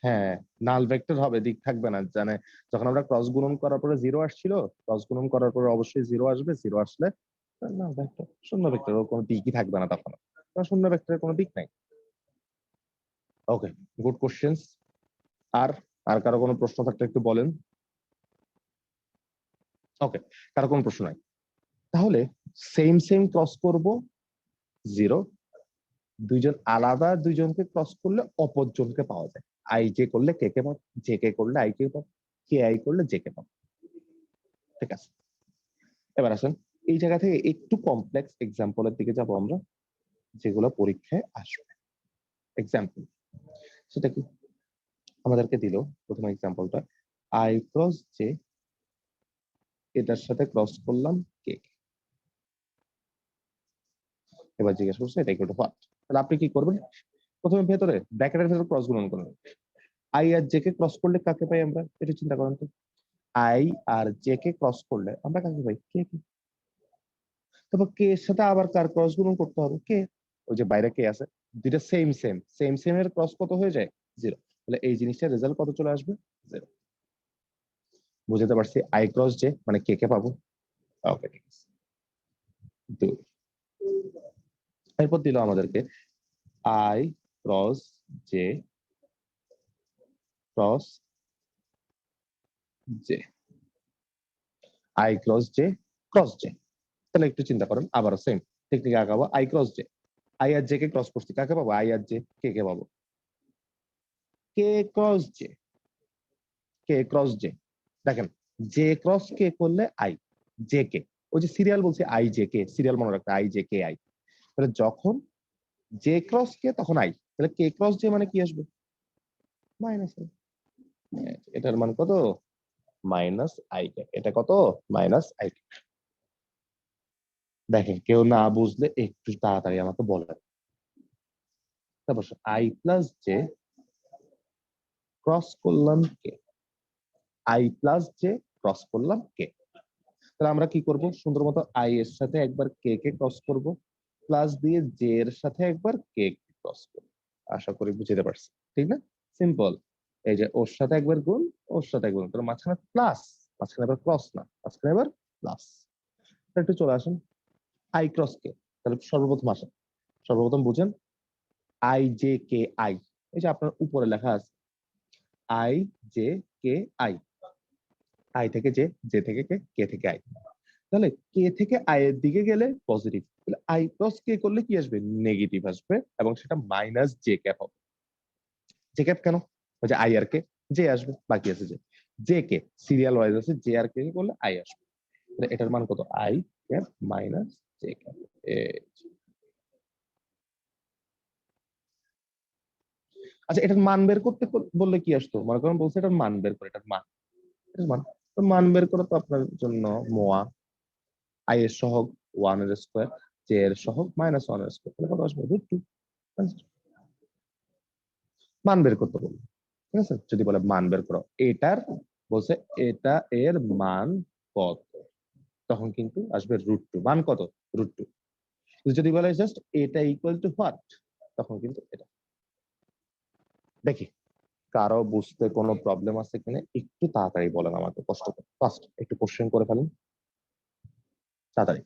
হ্যাঁ, নাল ভেক্টর হবে, দিক থাকবে না, জানে যখন আমরা ক্রস গুণন করার পরে জিরো আসছিল, ক্রস গুণন করার পরে অবশ্যই জিরো আসবে, জিরো আসলে না ভেক্টর, শূন্য ভেক্টর, ওর কোনো দিকই থাকবে না তখন, শূন্য ভেক্টরের কোনো দিক নাই। ওকে, গুড কোশ্চেন্স। আর আর কারো কোনো প্রশ্ন থাকলে একটু বলেন। ওকে, কারো কোনো প্রশ্ন নাই, তাহলে সেম সেম ক্রস করব, জিরো, দুইজন আলাদা দুইজনকে ক্রস করলে অপর জনকে পাওয়া যায়। আই জে করলে কে কে পাবো, জে কে করলে আই কে পাবো, কে আই করলে জে কে পাবো। ঠিক আছে, এবার আসেন এই জায়গা থেকে একটু কমপ্লেক্স এক্সাম্পলের দিকে যাব আমরা, যেগুলো পরীক্ষায় আসবে। এক্সাম্পল, সেটা কি আমাদেরকে দিল, প্রথম এক্সাম্পলটা আই ক্রস জে, এটার সাথে ক্রস করলাম কে, এবার জিজ্ঞেস করছে এটা ইকুয়াল টু হোয়াট। তাহলে আপনি কি করবেন, প্রথমে ভেতরে ব্র্যাকেটের ভেতরে ক্রস গুণন করবেন। আই আর জে কে ক্রস করলে কাকে পাই আমরা, এটা চিন্তা করেন তো। আই আর জে কে ক্রস করলে আমরা কাকে পাই, কে কে। তারপর কে এর সাথে আবার কার ক্রস গুণন করতে হবে, কে, ওই যে বাইরে কে আছে, দুইটা সেম সেম, সেম সেম এর ক্রস কত হয়ে যায়, জিরো। তাহলে এই জিনিসটার রেজাল্ট কত চলে আসবে, জিরো। বুঝতে পারছি, আই ক্রস জে মানে কে কে পাবো। ওকে, ঠিক আছে, দুই। এরপর দিল আমাদেরকে i cross j cross J, I cross j cross J. তাহলে একটু চিন্তা করেন, আবারও সেম টেকনিক আগাবো, আই ক্রস জে, আই আর জে কে ক্রস করছি, কাকে পাবো? আই আর জে, কে কে পাবো? কে ক্রস জে, কে ক্রস জে। দেখেন, জে ক্রস কে করলে আই, জে কে, ওই যে সিরিয়াল বলছি আই জে কে, সিরিয়াল মনে রাখতে, আই জে কে আই। তাহলে যখন জে ক্রস কে তখন আই, তাহলে কে ক্রস জে মানে কি আসবে? Minus I. এটার মান কত? Minus I K. এটা কত? Minus I K. দেখেন, কেউ না বুঝলে একটু তাড়াতাড়ি আমাকে বলেন। তারপর আই প্লাস জে ক্রস করলাম কে, আই প্লাস জে ক্রস করলাম কে। তাহলে আমরা কি করব? সুন্দর মতো আই এর সাথে একবার কে কে ক্রস করব, প্লাস দিয়ে জে এর সাথে একবার কে কে ক্রস করব। আশা করি বুঝতে পারছি, ঠিক না? সিম্পল। এই যে ওর সাথে একবার গুণ, ওর সাথে একবার গুণ, তাহলে মাঝখানে প্লাস, মাঝখানে আবার ক্রস না, মাঝখানে আবার প্লাস। একটু চলে আসেন আই ক্রস কে। তাহলে সর্বপ্রথম আসেন, সর্বপ্রথম বুঝেন আই জে কে আই। এই যে আপনার উপরে লেখা আছে I J K I, I থেকে জে, জে থেকে কে, কে থেকে আই। তাহলে কে থেকে আই এর দিকে গেলে পজিটিভ, তাহলে আই ক্রস কে করলে কি আসবে? নেগেটিভ আসবে, এবং সেটা মাইনাস জে ক্যাপ হবে। জে ক্যাপ কেন? ওই যে আই আর কে, জে আসবে, বাকি আছে J. J K serial wise আছে, জে আর কে করলে আই আসবে। তাহলে এটার মান কত? I cap minus J cap. আচ্ছা, এটার মান বের করতে বললে কি আসতো? মনে করেন বলছে এটার মান বের করে, এটার মান, এটার মান, তো মান বের করা তো আপনার জন্য মোয়া। আই এর সহগ 1 এর স্কয়ার, জে এর সহগ -1 এর স্কয়ার, তাহলে কত আসবে? √2। মান বের করতে বলবো, ঠিক আছে? যদি বলে মান বের করো, এটার বলছে এটা এর মান কত, তখন কিন্তু আসবে √2। মান কত? √2। যদি বলে জাস্ট এটা ইকুয়াল টু হোয়াট, তখন কিন্তু এটা। দেখি কারো বুঝতে কোনো প্রবলেম আছে কিনা, একটু তাড়াতাড়ি বলেন আমাকে, কষ্ট করে ফার্স্ট একটু কোশ্চেন করে ফেলেন তাড়াতাড়ি।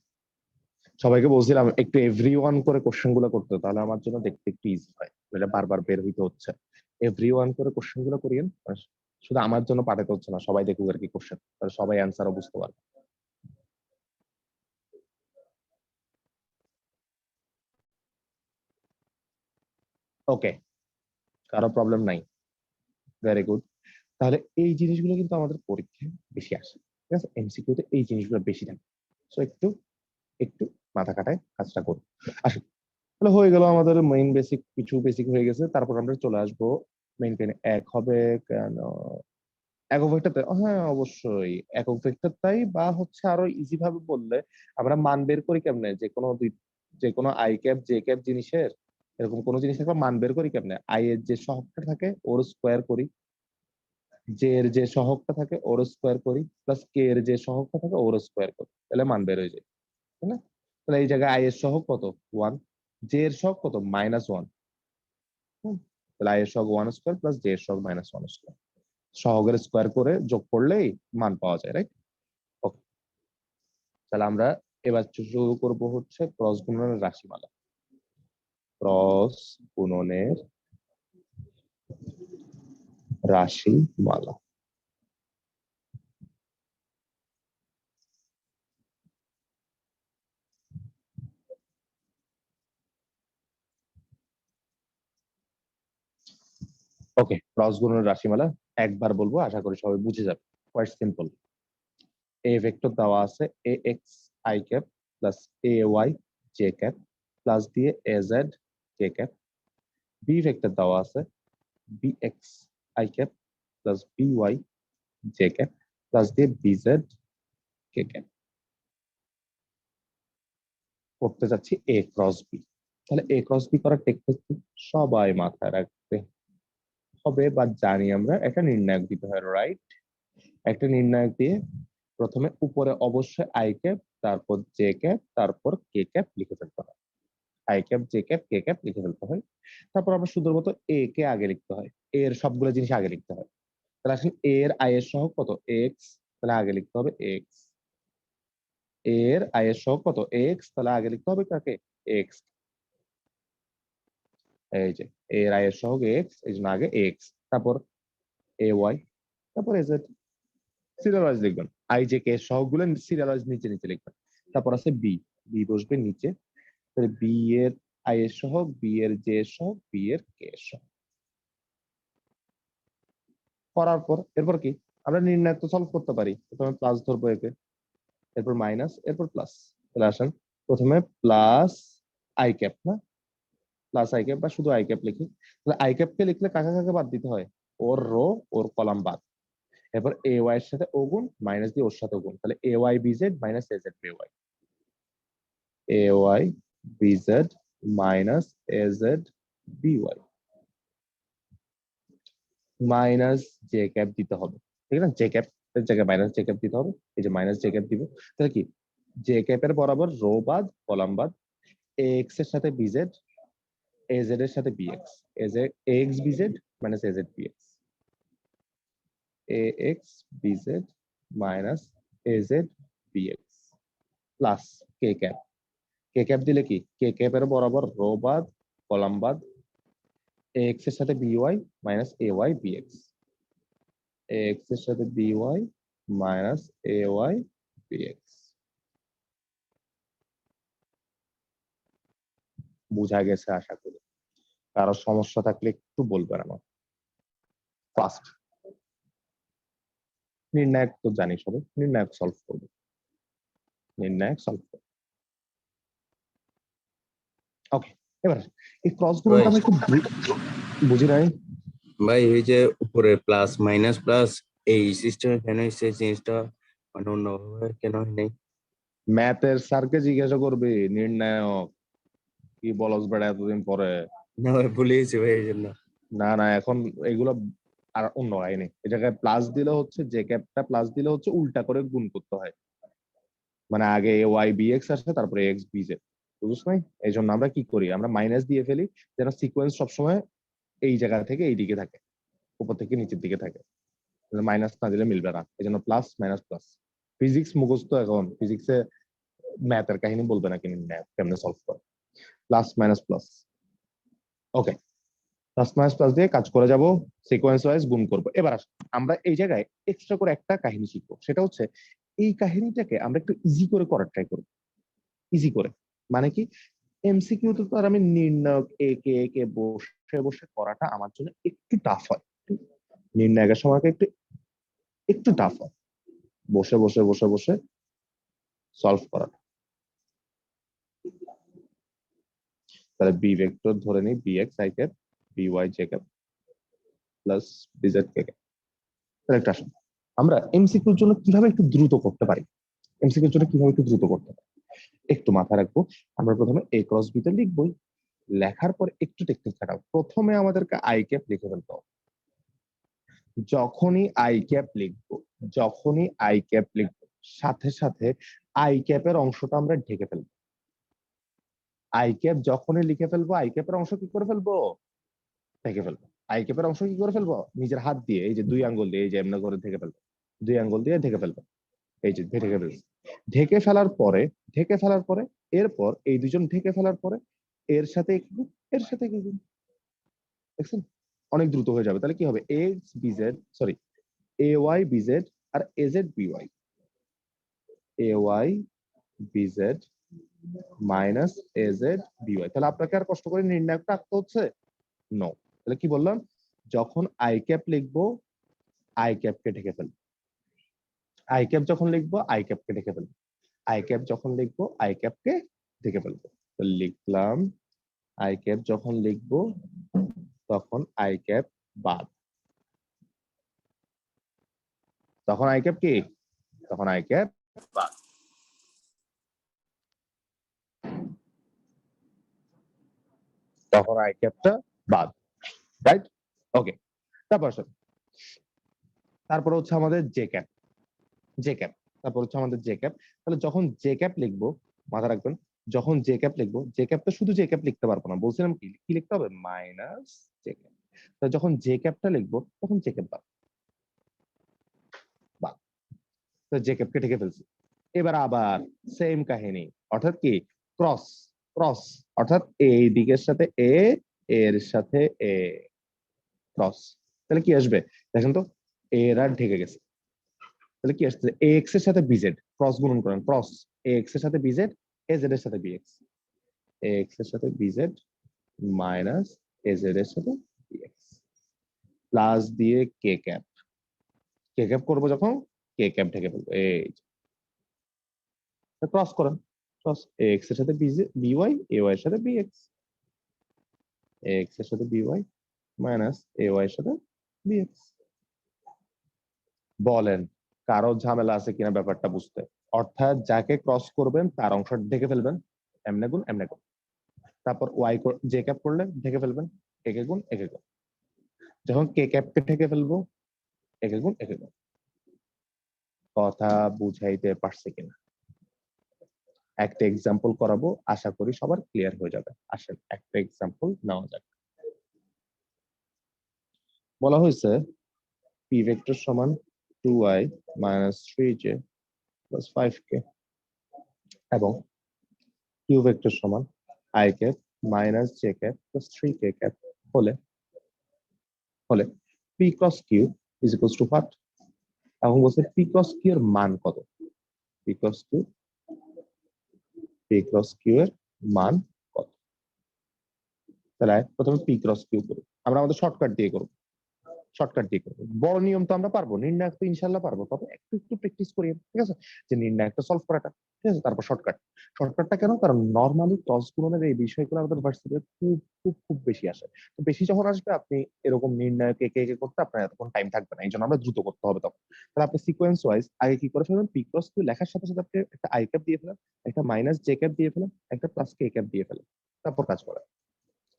সবাইকে বলছিলাম একটু এভরিওয়ান করে কোশ্চেন গুলো করতে, তাহলে আমার জন্য দেখতে একটু ইজি হয়, এটা বারবার বের হইতে হচ্ছে। এভরিওয়ান করে কোশ্চেন গুলো করিয়েন, শুধু আমার জন্য পাঠাতে হচ্ছে না, সবাই দেখুক আর কি কোশ্চেন, তাহলে সবাই অ্যান্সারও বুঝতে পারবে। ওকে, কারো প্রবলেম নাই, ভেরি গুড। তাহলে এই জিনিসগুলো কিন্তু আমাদের পরীক্ষায় বেশি আসে, ঠিক আছে? এমসিকিউতে এই জিনিসগুলো বেশি থাকে। সো একটু একটু মাথা খাটায় কাজটা করুন। আসুন, তাহলে হয়ে গেল আমাদের মেইন বেসিক, কিছু বেসিক হয়ে গেছে। তারপর আমরা চলে আসবো মেইন টেনে। এক হবে কেন? একক ভেক্টর, হ্যাঁ অবশ্যই একক ভেক্টর, তাই বা হচ্ছে আরো ইজি ভাবে বললে আমরা মান বের করি কেমনে? যে কোনো আই ক্যাপ জে ক্যাপ জিনিসের, এরকম কোন জিনিস থাকলে মান বের করি কেমনে? আই এর যে সহগটা থাকে ওর স্কোয়ার করি, জে এর যে সহগটা থাকে ওর স্কোয়ার করি, প্লাস কে এর যে সহগটা থাকে ওর স্কোয়ার করি, তাহলে মান বের হয়ে যায়, তাই না? তাহলে এই জায়গায় আই এর সহগ কত? 1, জে এর সহগ কত? -1। তাহলে আই এর সহগ 1 স্কোয়ার প্লাস জে এর সহগ -1 স্কোয়ার, সহগের স্কোয়ার করে যোগ করলেই মান পাওয়া যায়, রাইট? ওকে, তাহলে আমরা এবার শুরু করব হচ্ছে ক্রস গুণনের রাশিমালা। ক্রস গুণনের রাশিমালা। ওকে, ক্রস গুণনের রাশিমালা একবার বলবো, আশা করি সবাই বুঝে যাবে। Quite simple. এ ভেক্টর দেওয়া আছে A X I cap plus A Y J cap, plus দিয়ে A Z K cap. B vector দেওয়া আছে B x I cap plus B Y J cap, plus দিয়ে বি জেড কে ক্যাপ। করতে যাচ্ছি A cross B. তাহলে A cross B করার technique সবাই মাথায় রাখতে হবে, বা জানি আমরা, একটা নির্ণায়ক দিতে হয়, রাইট? একটা নির্ণায়ক দিয়ে প্রথমে উপরে অবশ্যই আই ক্যাপ, তারপর জে ক্যাপ, তারপর কে ক্যাপ লিখে ফেলতে হয়। I cap J cap K cap লিখে ফেলতে হয়। তারপর আমরা সুন্দর মতো এ কে আগে লিখতে হয়, এর সবগুলো জিনিস আগে লিখতে হয়। তাহলে আসলে এ এর আই এর সহগ কত? এক্স, তাহলে আগে লিখতে হবে এক্স। এর আই এর সহগ কত? এক্স, তাহলে আগে লিখতে হবে কাকে? এক্স। এই যে এর আই এর সহগ এক্স, এই জন্য আগে এক্স, তারপর এ ওয়াই, তারপর এজেড। সিরিয়াল ওয়াইজ লিখবেন, আই জে কে এর সহগগুলো সিরিয়াল ওয়াইজ নিচে নিচে লিখবেন। তারপর আছে বি, বি বসবে নিচে, তাহলে বি এর আই এর সহগ, বি এর জে এর সহগ, বি এর কে এর সহগ। করার পর এরপর কি আমরা নির্ণায়ক তো সলভ করতে পারি। প্রথমে প্লাস ধরবো একে, এরপর মাইনাস, এরপর প্লাস। তাহলে আসেন প্রথমে প্লাস আই ক্যাপ, না প্লাস আই ক্যাপ বা শুধু আই ক্যাপ লিখি। তাহলে আই ক্যাপ কে লিখলে কাকে কাকে বাদ দিতে হয়? ওর রো, ওর কলাম বাদ। এরপর এ ওয়াই এর সাথে ও গুণ, মাইনাস দিয়ে ওর সাথে গুণ। তাহলে A Y BZ minus A Z B Y, A Y BZ minus A Z B Y, minus J cap দিতে হবে। ঠিক আছে, জে ক্যাপ জায়গায় মাইনাস জে ক্যাপ দিতে হবে। এই যে মাইনাস জে ক্যাপ দিব। তাহলে কি জে ক্যাপের বরাবর রো বাদ, কলাম বাদ, এক্স এর সাথে বিজেড, এ জেড এর সাথে bx, A Z x BZ minus A Z bx, A x BZ minus A Z bx plus K cap. K cap দিলে কি কে ক্যাপের বরাবর রো বাদ, কলাম বাদ, এক্স এর সাথে b y minus a y b x, x এর সাথে b y minus a y b x. বুঝা গেছে আশা করি। কারো সমস্যা থাকলে একটু বলবেন আমার। ফার্স্ট নির্ণায়ক তো জানি সবাই, নির্ণায়ক সলভ করবো, নির্ণায়ক সলভ করবো। ওকে, এবার এই ক্রস গুণনটা আমি একটু বুঝি নাই ভাই। এই যে উপরে প্লাস মাইনাস প্লাস এই সিস্টেমে কেন এসেছে জিনিসটা, মানে অন্যভাবে কেন হয় নাই? ম্যাথের স্যারকে জিজ্ঞাসা করবি নির্ণায়ক কি বলস বেড়া এতদিন পরে। না ভাই, ভুলে গেছি ভাই, এই জন্য। না না, এখন এগুলো আর অন্য কাহিনী। এই জায়গায় প্লাস দিলে হচ্ছে যে ক্যাপটা প্লাস দিলে হচ্ছে উল্টা করে গুণ করতে হয়, মানে আগে এ ওয়াই বি এক্স আসে তারপরে এক্স বি জেড, বুঝছ নাই? এই জন্য আমরা কি করি, আমরা মাইনাস দিয়ে ফেলি যেন সিকোয়েন্স সবসময় এই জায়গা থেকে এই দিকে থাকে, উপর থেকে নিচের দিকে থাকে। মাইনাস না দিলে মিলবে না, এই জন্য প্লাস মাইনাস প্লাস। ফিজিক্স মুখস্থ, এখন ফিজিক্সে ম্যাথের কাহিনী বলবে না, কিন্তু ম্যাথ কেমনে সলভ করে। প্লাস মাইনাস প্লাস, ওকে, প্লাস মাইনাস প্লাস দিয়ে কাজ করে যাব, সিকোয়েন্স ওয়াইজ গুণ করব। এবার আসুন আমরা এই জায়গায় এক্সট্রা করে একটা কাহিনী শিখবো, সেটা হচ্ছে এই কাহিনীটাকে আমরা একটু ইজি করে করার ট্রাই করব। ইজি করে মানে কি, এমসিকিউ তো আর আমি নির্ণায়ক একে একে বসে বসে করাটা আমার জন্য একটু টাফ হয়। নির্ণায়কের সময়কে একটু একটু টাফ হয় বসে বসে বসে বসে সলভ করাটা। তাহলে বি ভেক্টর ধরে নিই b x I cap, b Y J cap plus b z k cap. তাহলে একটা আসুন আমরা এমসিকিউর জন্য কিভাবে একটু দ্রুত করতে পারি, এমসিকিউর জন্য কিভাবে একটু দ্রুত করতে পারি একটু মাথায় রাখবো। আমরা প্রথমে এ ক্রস বি তে লিখবই, লেখার পর একটু টেকনিক খাটাবো। প্রথমে আমাদেরকে আই ক্যাপ লিখে ফেলতে হবে। যখনই আই ক্যাপ লিখবো, যখনই আই ক্যাপ লিখবো সাথে সাথে আই ক্যাপের অংশটা আমরা ঢেকে ফেলবো। আই ক্যাপ যখনই লিখে ফেলবো, আই ক্যাপের অংশ কি করে ফেলবো, ঢেকে ফেলবো। আই ক্যাপের অংশ কি করে ফেলবো, নিজের হাত দিয়ে এই যে দুই আঙ্গুল দিয়ে এই যে এমনি করে ঢেকে ফেলবো, দুই আঙ্গুল দিয়ে ঢেকে ফেলবো। এই যে ঢেকে ফেলবো। ঢেকে ফেলার পরে, ঢেকে ফেলার পরে এরপর এই দুজন ঢেকে ফেলার পরে এর সাথে একটু, এর সাথে একটু, দেখছেন অনেক দ্রুত হয়ে যাবে। তাহলে কি হবে, x b z sorry a Y b z আর a Z B Y, A Y BZ minus A Z B y. তাহলে আপনাকে আর কষ্ট করে নির্ণায়কটা আঁকতে হচ্ছে নো। তাহলে কি বললাম, যখন আই ক্যাপ লিখবো আই ক্যাপকে ঢেকে ফেলবো, আই ক্যাপ যখন লিখবো আই ক্যাপকে ঢেকে ফেলবো, আই ক্যাপ যখন লিখবো আই ক্যাপকে ঢেকে ফেলবো। তো লিখলাম আই ক্যাপ যখন লিখবো তখন আই ক্যাপ বাদ, তখন আই ক্যাপ কি, তখন আই ক্যাপ বাদ, তখন আই ক্যাপটা বাদ, রাইট? ওকে, তারপর তারপর হচ্ছে আমাদের জে ক্যাপ, জে ক্যাপ, তারপর হচ্ছে আমাদের জে ক্যাপ। তাহলে যখন জে ক্যাপ লিখবো, মাথা রাখবেন, যখন জে ক্যাপ লিখবো, জে ক্যাপ তো শুধু জে ক্যাপ লিখতে পারবো না, বলছিলাম কি কি লিখতে হবে, মাইনাস জে ক্যাপ। তো যখন জে ক্যাপটা লিখবো তখন জে ক্যাপ বাদ, বাদ। তো জে ক্যাপকে ঢেকে ফেলছি। এবার আবার সেম কাহিনী, অর্থাৎ কি ক্রস, ক্রস অর্থাৎ এই দিকের সাথে এ, এর সাথে এ, ক্রস। তাহলে কি আসবে দেখেন তো, এর আর ঢেকে গেছে। তাহলে কি আসছে, এক্স এর সাথে বিজেড ক্রস গুণন করেন, ক্রস এক্স এর সাথে বিজেড, এ জেড এর সাথে বিএক্স, ax এর সাথে bz মাইনাস az এর সাথে bx প্লাস দিয়ে কে ক্যাপ করবো যখন কে ক্যাপ ঢেকে ফেলবো এই ক্রস করেন ক্রস ax এর সাথে by ay এর সাথে bx ax এর সাথে by মাইনাস ay এর সাথে bx বলেন কারো ঝামেলা আছে কিনা ব্যাপারটা বুঝতে অর্থাৎ যাকে ক্রস করবেন তার অংশ ঢেকে ফেলবেন এমনে গুণ তারপর ওয়াই জে ক্যাপ করলে ঢেকে ফেলবেন একে গুণ যখন কে ক্যাপকে ঢেকে ফেলবো একে গুণ কথা বুঝাইতে পারছে কিনা একটা এক্সাম্পল করাবো আশা করি সবার ক্লিয়ার হয়ে যাবে আসেন একটা এক্সাম্পল নেওয়া যাক বলা হয়েছে পি ভেক্টর সমান 2i minus 3j plus 5k এবং কিউ ভেক্টর সমান i cap minus j cap plus 3k cap হলে p cross Q is equals to what এখন বলছে p ক্রস কিউ এর মান কত p ক্রস কিউ এর মান কত তাহলে প্রথমে p ক্রস কিউ করি আমরা আমাদের শর্টকাট দিয়ে করব বড় নিয়ম তো আমরা পারবো নির্ণায়ক তো ইনশাআল্লাহ পারবো তবে একটু প্র্যাকটিস করি ঠিক আছে যে নির্ণায়কটা সলভ করাটা ঠিক আছে তারপর শর্টকাটটা কেন কারণ নরমালি ক্রস গুণনের এই বিষয়গুলো আমাদের ভার্সিটিতে খুব বেশি আসে তো বেশি যখন আসবে আপনি এরকম নির্ণায়ক একে করতে আপনার এতক্ষণ টাইম থাকবে না এই জন্য আমরা দ্রুত করতে হবে তখন তাহলে আপনি সিকোয়েন্স ওয়াইজ আগে কি করে ফেলবেন পি ক্রস কিউ লেখার সাথে সাথে আপনি একটা আই ক্যাপ দিয়ে ফেলেন একটা মাইনাস জে ক্যাপ দিয়ে ফেলেন একটা প্লাস কে ক্যাপ দিয়ে ফেলেন তারপর কাজ করেন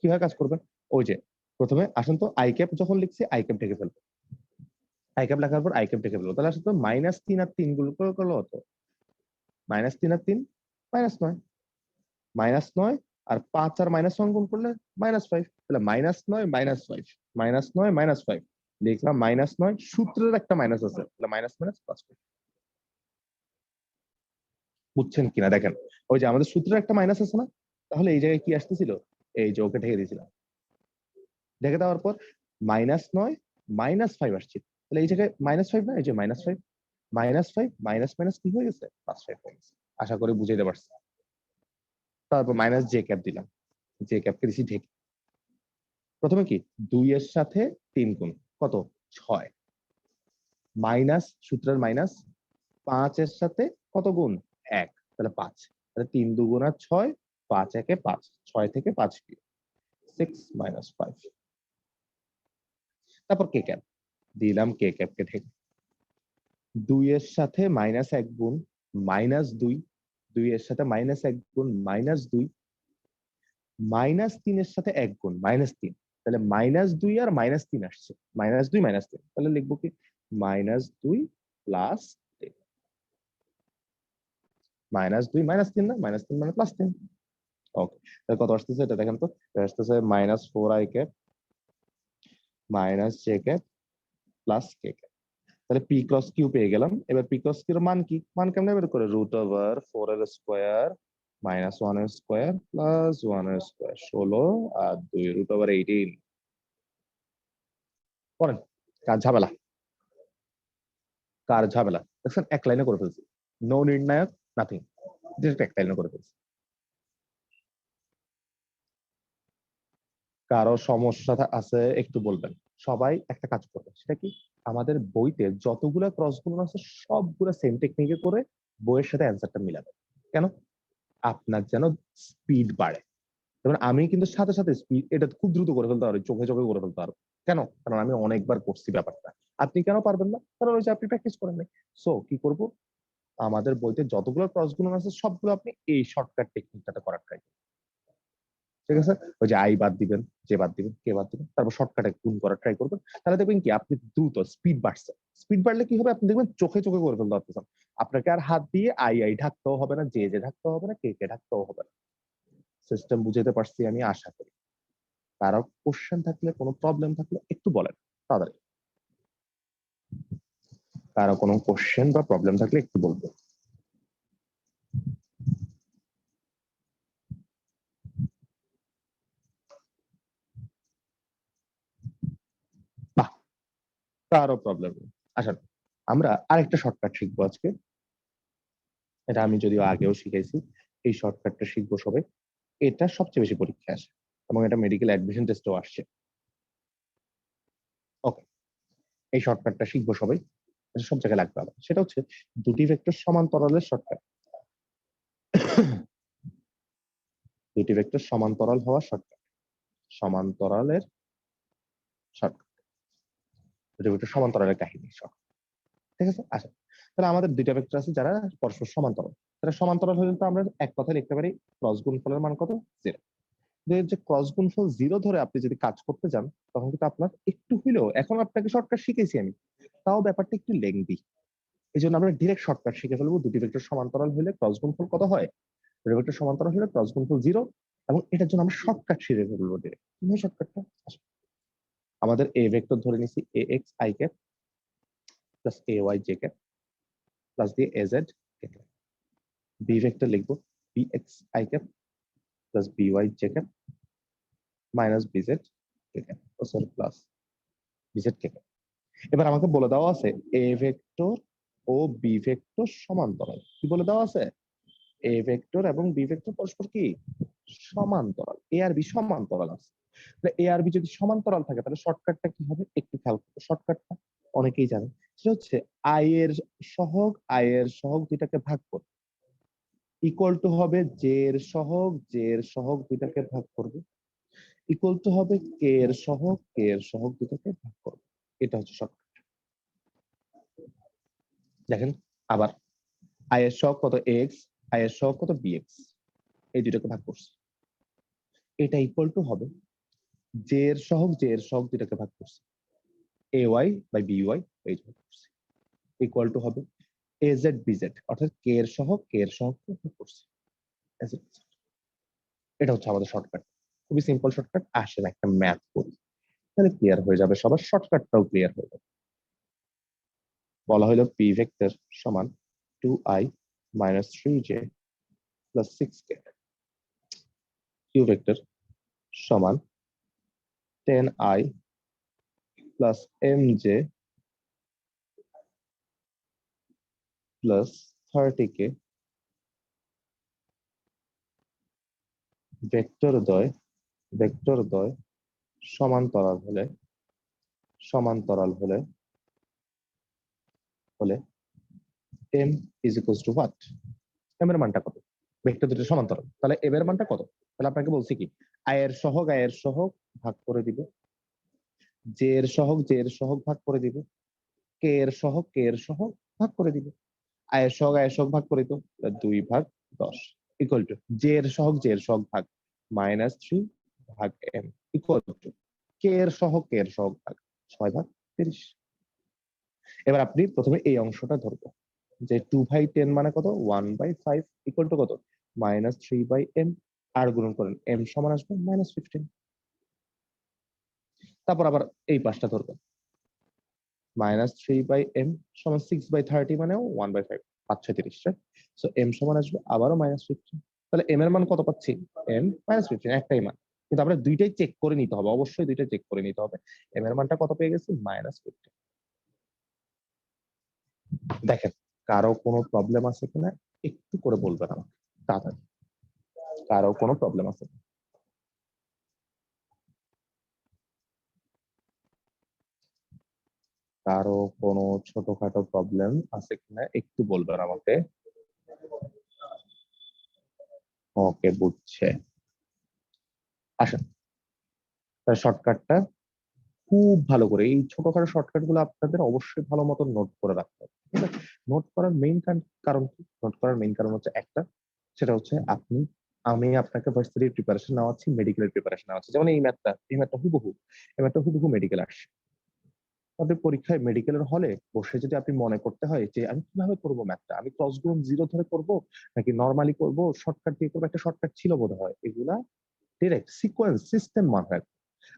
কিভাবে কাজ করবেন ওই যে প্রথমে আসুন তো আই ক্যাপ যখন লিখছি আই ক্যাপ ঢেকে ফেলবো আই ক্যাপ লেখার পর আই ক্যাপ ঢেকে ফেলবো তাহলে আসলে মাইনাস 3 আর 3 গুলো করলো হতো মাইনাস 3 আর 3 -9 আর 5 আর -1 গুণ করলে -5 তাহলে -9 লিখলাম -9 সূত্রের একটা মাইনাস আছে তাহলে মাইনাস প্লাস বুঝছেন কিনা দেখেন ওই যে আমাদের সূত্রের একটা মাইনাস আছে না তাহলে এই জায়গায় কি আসতেছিল এই যে ওকে ঢেকে দিয়েছিলাম ঢেকে দেওয়ার পর -9 -5 আসছে তাহলে এই জায়গায় -5 না এই যে -5 মাইনাস কি হয়ে গেছে +5 হয়ে গেছে আশা করি বুঝাইতে পারছি তারপর মাইনাস জে ক্যাপ দিলাম জে ক্যাপকে দিছি ঢেকে প্রথমে কি 2 এর সাথে 3 গুণ কত 6 মাইনাস সূত্রের মাইনাস 5 এর সাথে কত গুণ 1 তাহলে 5 তাহলে 3 2 আর 6 5 একে 5 6 থেকে 5 কি 6 - 5 তারপর কে ক্যাপ দিলাম কে ক্যাপকে ঢেকে 2 এর সাথে -1 গুণ -2 2 এর সাথে -1 গুণ -2 -3 এর সাথে 1 গুণ -3 তাহলে -2 আর -3 আসছে -2 -3 তাহলে লিখবো কি -2 প্লাস 3 -2 -3 না -3 মানে +3 ওকে তাহলে কত আসতেছে এটা দেখেন তো আসতেছে -4i cap minus J cap plus K cap তাহলে পি ক্রস কিউ পেয়ে গেলাম এবার পি ক্রস কিউ এর মান কি মান কেমনে বের করে √4 এর স্কয়ার -1 এর স্কয়ার প্লাস 1 এর স্কয়ার 16 আর 2 √18 পড়েন কার ঝামেলা দেখছেন এক লাইনে করে ফেলছি নো নির্ণায়ক নাথিং ডিরেক্ট এক লাইনে করে ফেলছি কারো সমস্যা আছে একটু বলবেন সবাই একটা কাজ করবে সেটা কি আমাদের বইতে যতগুলা ক্রস গুণ আছে সবগুলা সেম টেকনিকে করে বইয়ের সাথে অ্যান্সারটা মিলাবে কেন আপনার যেন স্পিড বাড়ে যেমন আমি কিন্তু সাথে সাথে স্পিড এটা খুব দ্রুত করে ফেলতে পারি চোখে করে ফেলতে পারবো কেন কারণ আমি অনেকবার করছি ব্যাপারটা আপনি কেন পারবেন না কারণ ওই যে আপনি প্র্যাকটিস করেন নাই সো কি করব আমাদের বইতে যতগুলো ক্রস গুণ আছে সবগুলো আপনি এই শর্টকাট টেকনিকটাতে করার ট্রাই করুন ঠিক আছে ওই যে আই বাদ দিবেন যে বাদ দিবেন কে বাদ দিবেন তারপর শর্টকাটে গুণ করার ট্রাই করবেন তাহলে দেখবেন কি আপনি দ্রুত স্পিড বাড়ছে স্পিড বাড়লে কি হবে আপনি দেখবেন চোখে করে ফেলতে পারতেছেন আপনাকে আর হাত দিয়ে আই ঢাকতেও হবে না যে ঢাকতেও হবে না কে ঢাকতেও হবে না সিস্টেম বুঝাইতে পারছি আমি আশা করি কারো কোশ্চেন থাকলে কোনো প্রবলেম থাকলে একটু বলেন তাড়াতাড়ি কারো কোনো কোশ্চেন বা প্রবলেম থাকলে একটু বলবেন কারো প্রবলেম নেই আচ্ছা আমরা আরেকটা শর্টকাট শিখবো আজকে এটা আমি যদিও আগেও শিখাইছি এই শর্টকাটটা শিখবো সবাই এটা সবচেয়ে বেশি পরীক্ষা আসে এবং এটা মেডিকেল অ্যাডমিশন টেস্টেও আসছে। ওকে, এই শর্টকাটটা শিখবো সবাই, এটা সব জায়গায় লাগবে আবার। সেটা হচ্ছে দুটি ভেক্টর সমান্তরালের শর্টকাট। দুটি ভেক্টর সমান্তরাল হওয়ার শর্টকাট, সমান্তরালের শর্টকাট, দুটি ভেক্টর সমান্তরালের কাহিনী শর্টকাট। ঠিক আছে, আচ্ছা তাহলে আমাদের দুইটা ভেক্টর আছে যারা পরস্পর সমান্তরাল। তারা সমান্তরাল হলে তো আমরা এক কথায় লিখতে পারি ক্রস গুণফলের মান কত? 0। যে ক্রস গুণফল 0 ধরে আপনি যদি কাজ করতে যান তখন কিন্তু আপনার একটু হইলেও, এখন আপনাকে শর্টকাট শিখেছি আমি, তাও ব্যাপারটা একটু লেংদি। এই জন্য আমরা ডিরেক্ট শর্টকাট শিখে ফেলবো। দুটি ভেক্টর সমান্তরাল হলে ক্রস গুণফল কত হয়, দুটি ভেক্টর সমান্তরাল হলে ক্রস গুণফল 0, এবং এটার জন্য আমরা শর্টকাট শিখে ফেলবো ডিরেক্ট। কি শর্টকাটটা? আমাদের এ ভেক্টর ধরে নিছি A X I cap plus A Y J cap plus দিয়ে A Z K cap. B vector লিখবো B x I cap plus B Y J cap minus B Z K cap, oh sorry plus B Z K cap. এবার আমাকে বলে দেওয়া আছে A vector ও B vector সমান্তরাল। কি বলে দেওয়া আছে? এ ভেক্টর এবং বি ভেক্টর পরস্পর কি সমান্তরাল, এ আর বি সমান্তরাল আছে। এ আর বি যদি সমান্তরাল থাকে তাহলে শর্টকাটটা কি হবে একটু খেয়াল করো। শর্টকাটটা অনেকেই জানে, সেটা হচ্ছে আই এর সহগ দুইটাকে ভাগ করবে, ইকুয়াল টু হবে জে এর সহগ দুইটাকে ভাগ করবে, ইকুয়াল টু হবে কে এর সহগ দুইটাকে ভাগ করবে। এটা হচ্ছে শর্টকাট। দেখেন আবার আই এর সহগ কত এক্স, আই এর সহগ কত বিএক্স, এই দুইটাকে ভাগ করছে। এটা ইকুয়াল টু হবে জে এর সহগ দুইটাকে ভাগ করছে, A Y by B Y, এই ভাগ করছে, ইকুয়াল টু হবে এ জেড বি জেড, অর্থাৎ কে এর সহগকে ভাগ করছে। এটা হচ্ছে আমাদের শর্টকাট, খুবই সিম্পল শর্টকাট। আসেন একটা ম্যাথ করি, তাহলে ক্লিয়ার হয়ে যাবে, সবার শর্টকাটটাও ক্লিয়ার হয়ে যাবে। বলা হলো পি ভেক্টর সমান 2i minus 3j plus 6k, Q vector সমান 10i plus mj plus 30k, vector দ্বয় সমান্তরাল হলে m is equals to what? m এর মানটা কত? ভেক্টর দুটো সমান্তরাল, তাহলে m এর মানটা কত? তাহলে আপনাকে বলছি কি i এর সহগ ভাগ করে দিবে, j এর সহগ ভাগ করে দিবে, k এর সহগ ভাগ করে দিবে। i এর সহগ ভাগ করে দিত 2/10 ইকুয়াল টু j এর সহগ ভাগ -3 ভাগ m ইকুয়াল টু k এর সহগ ভাগ 6/30। এবার আপনি প্রথমে এই অংশটা ধরবেন যে 2/10 মানে কত, 1/5 ইকুয়াল টু কত, -3/m, আর গুণন করেন m সমান আসবে -15। তারপর আবার এই পাশটা ধরবেন -3/m সমান 6/30 মানে 1/5, 5/6 right? সো m সমান আসবে আবারও -15। তাহলে m এর মান কত পাচ্ছি, m -15, একটাই মান, কিন্তু আমরা দুইটাই চেক করে নিতে হবে, অবশ্যই দুইটাই চেক করে নিতে হবে। m এর মানটা কত পেয়ে গেছি, -15। দেখেন কারো কোনো প্রবলেম আছে কিনা একটু করে বলবেন আমাকে তাড়াতাড়ি, কারো কোনো প্রবলেম আছে? কারো কোনো ছোটখাটো প্রবলেম আছে কিনা একটু বলবেন আমাকে। ওকে, বুঝছে। আসেন শর্টকাটটা খুব ভালো করে, এই ছোটখাটো শর্টকাট গুলো আপনাদের অবশ্যই ভালো মতো নোট করে রাখতে হবে, ঠিক আছে? নোট করার মেইন কারণ কি? নোট করার মেইন কারণ হচ্ছে একটা, সেটা হচ্ছে আমি আপনাকে ভার্সিটির প্রিপারেশন নেওয়াচ্ছি, মেডিকেলের প্রিপারেশন নেওয়াচ্ছি। যেমন এই ম্যাথটা হুবহু মেডিকেল আসছে। আপনি পরীক্ষায় মেডিকেলের হলে বসে যদি আপনি মনে করতে হয় যে আমি কিভাবে করবো ম্যাথটা, আমি ক্রস গুণ 0 ধরে করবো নাকি নর্মালি করবো, শর্টকাট দিয়ে করবো, একটা শর্টকাট ছিল বোধহয়, এগুলা ডিরেক্ট সিকোয়েন্স সিস্টেম মনে রাখবে।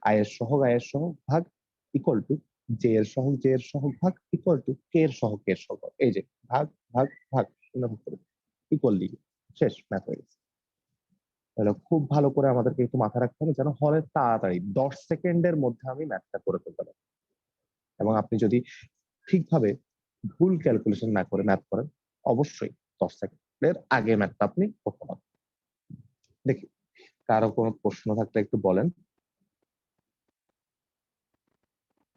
আই এর সহগ ভাগ ইকুয়াল টু জে এর সহগ ভাগ ইকুয়াল টু কে এর সহগ ভাগ। এই যে ভাগ ভাগ ভাগ ইকুয়াল দিকে শেষ, ম্যাথ হয়ে গেছে। তাহলে খুব ভালো করে আমাদেরকে একটু মাথায় রাখতে হবে যেন হলে তাড়াতাড়ি 10 সেকেন্ডের মধ্যে আমি ম্যাথটা করে ফেলতে পারি। এবং আপনি যদি ঠিকভাবে ভুল ক্যালকুলেশন না করে ম্যাথ করেন, অবশ্যই 10 সেকেন্ডের আগে ম্যাথটা আপনি করতে পারবেন। দেখি কারো কোনো প্রশ্ন থাকলে একটু বলেন।